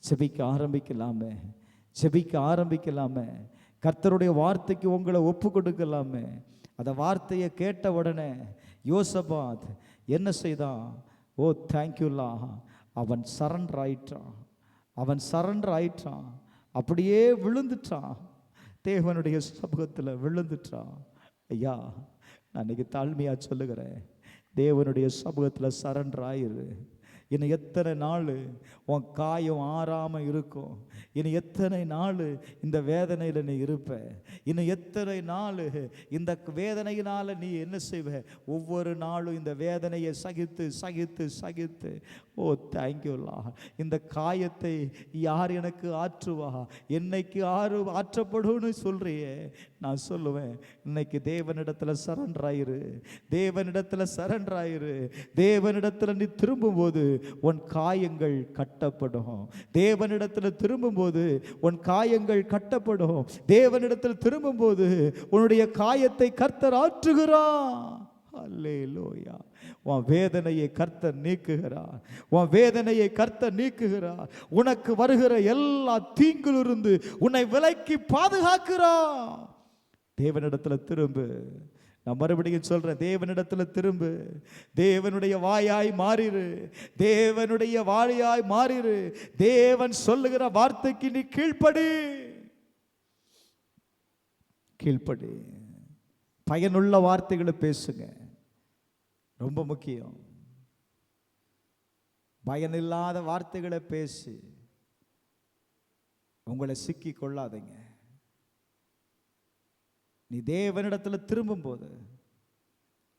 ஜெபிக்க ஆரம்பிக்கலாமே, ஜெபிக்க ஆரம்பிக்கலாமே. கர்த்தருடைய வார்த்தைக்கு உங்களை ஒப்பு கொடுக்கலாமே. அந்த வார்த்தையை கேட்ட உடனே யோசபாத் என்ன செய்தான்? ஓ தேங்க்யூலா, அவன் சரண்டர் ஆயிட்டான், அவன் சரண்டர் ஆயிட்டான். அப்படியே விழுந்துட்டான், தேவனுடைய சமூகத்தில் விழுந்துட்டான். ஐயா, நான் இன்னைக்கு தாழ்மையாக சொல்லுகிறேன், தேவனுடைய சமூகத்தில் சரண்டர் ஆயிரு. இன்னும் எத்தனை நாள் உன் காயம் ஆறாமல் இருக்கும்? இன்னும் எத்தனை நாள் இந்த வேதனையில் நீ இருப்ப? இன்னும் எத்தனை நாள் இந்த வேதனையினால் நீ என்ன செய்வ? ஒவ்வொரு நாளும் இந்த வேதனையை சகித்து சகித்து சகித்து, ஓ தேங்க்யூலா, இந்த காயத்தை யார் எனக்கு ஆற்றுவா? என்னைக்கு ஆற்றப்படும்னு சொல்றியே. நான் சொல்லுவேன், இன்னைக்கு தேவனிடத்தில் சரண்டர் ஆயிரு. தேவனிடத்தில் சரண்டர் ஆயிரு. தேவனிடத்தில் நீ திரும்பும்போது உன் காயங்கள் கட்டப்படும். தேவனிடத்தில் திரும்பும்போது உன் காயங்கள் கட்டப்படும். தேவனிடத்தில் திரும்பும்போது உன்னுடைய காயத்தை கர்த்தர் ஆற்றுகிறார். அல்லேலூயா. உன் வேதனையை கர்த்தர் நீக்குகிறார். உன் வேதனையை கர்த்தர் நீக்குகிறார். உனக்கு வருகிற எல்லா தீங்கிலிருந்து உன்னை விலக்கி பாதுகாக்கிறார். தேவனிடத்தில் திரும்பு. நான் மறுபடியும் சொல்றேன், தேவனிடத்தில் திரும்பு. தேவனுடைய வாயாய் மாறிரு. தேவனுடைய வாயாய் மாறிரு. தேவன் சொல்லுகிற வார்த்தைக்கு நீ கீழ்ப்படி. கீழ்ப்படி. பயனுள்ள வார்த்தைகளை பேசுங்க, ரொம்ப முக்கியம். பயனில்லாத வார்த்தைகளை பேசி உங்களை சிக்கி கொள்ளாதீங்க. நீ தேவனிடத்தில் திரும்பும் போது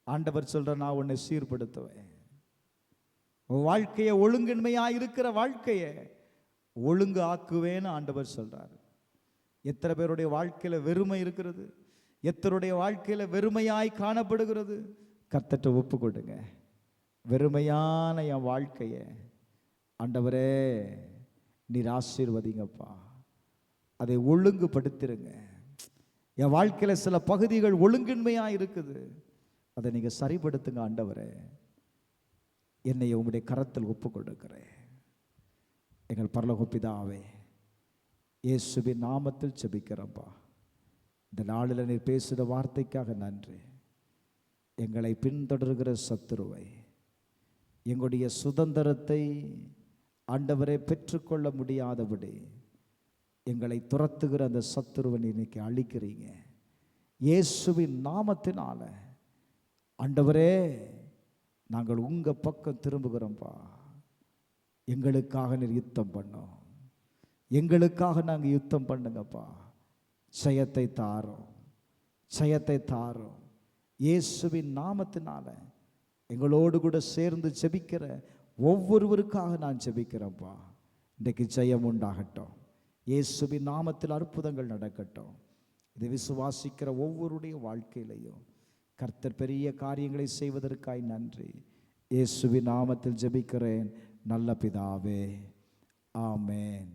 ஆண்டவர் சொல்ற, நான் உன்னை சீர்படுத்துவேன். வாழ்க்கையை ஒழுங்கின்மையா இருக்கிற வாழ்க்கையை ஒழுங்கு ஆக்குவேன்னு ஆண்டவர் சொல்றார். எத்தனை பேருடைய வாழ்க்கையில வெறுமை இருக்கிறது? எத்தருடைய வாழ்க்கையில வெறுமையாய் காணப்படுகிறது? கர்த்தர்ட்ட ஒப்பு கொடுங்க. வெறுமையான என் வாழ்க்கையை ஆண்டவரே நீர் ஆசீர்வதிங்கப்பா. அதை ஒழுங்குபடுத்திருங்க. என் வாழ்க்கையில் சில பகுதிகள் ஒழுங்கின்மையாக இருக்குது, அதை நீங்கள் சரிப்படுத்துங்க ஆண்டவரே. என்னை உங்களுடைய கரத்தில் ஒப்பு கொடுக்கிறேன். எங்கள் பரலோக பிதாவே, இயேசுவின் நாமத்தில் ஜெபிக்கிறப்பா. இந்த நாளில் நீர் பேசுகிற வார்த்தைக்காக நன்றி. எங்களை பின்தொடர்கிற சத்துருவை, எங்களுடைய சுதந்திரத்தை ஆண்டவரை பெற்றுக்கொள்ள முடியாதபடி எங்களை துரத்துகிற அந்த சத்துருவை இன்னைக்கு அழிக்கிறீங்க இயேசுவின் நாமத்தினால. ஆண்டவரே, நாங்கள் உங்க பக்கம் திரும்புகிறோம்ப்பா. எங்களுக்காக நீர் யுத்தம் பண்ணோம். எங்களுக்காக நாங்கள் யுத்தம் பண்ணுங்கப்பா. ஜெயத்தை தாரோம், ஜெயத்தை தாரோம். இயேசுவின் நாமத்தினால எங்களோடு கூட சேர்ந்து ஜெபிக்கிற ஒவ்வொருவருக்காக நான் ஜெபிக்கிறேன்ப்பா. இன்றைக்கு ஜெயம் உண்டாகட்டும். இயேசுவின் நாமத்தில் அற்புதங்கள் நடக்கட்டும். இதை விசுவாசிக்கிற ஒவ்வொருடைய வாழ்க்கையிலையும் கர்த்தர் பெரிய காரியங்களை செய்வதற்காய் நன்றி. இயேசுவின் நாமத்தில் ஜெபிக்கிறேன் நல்ல பிதாவே, ஆமென்.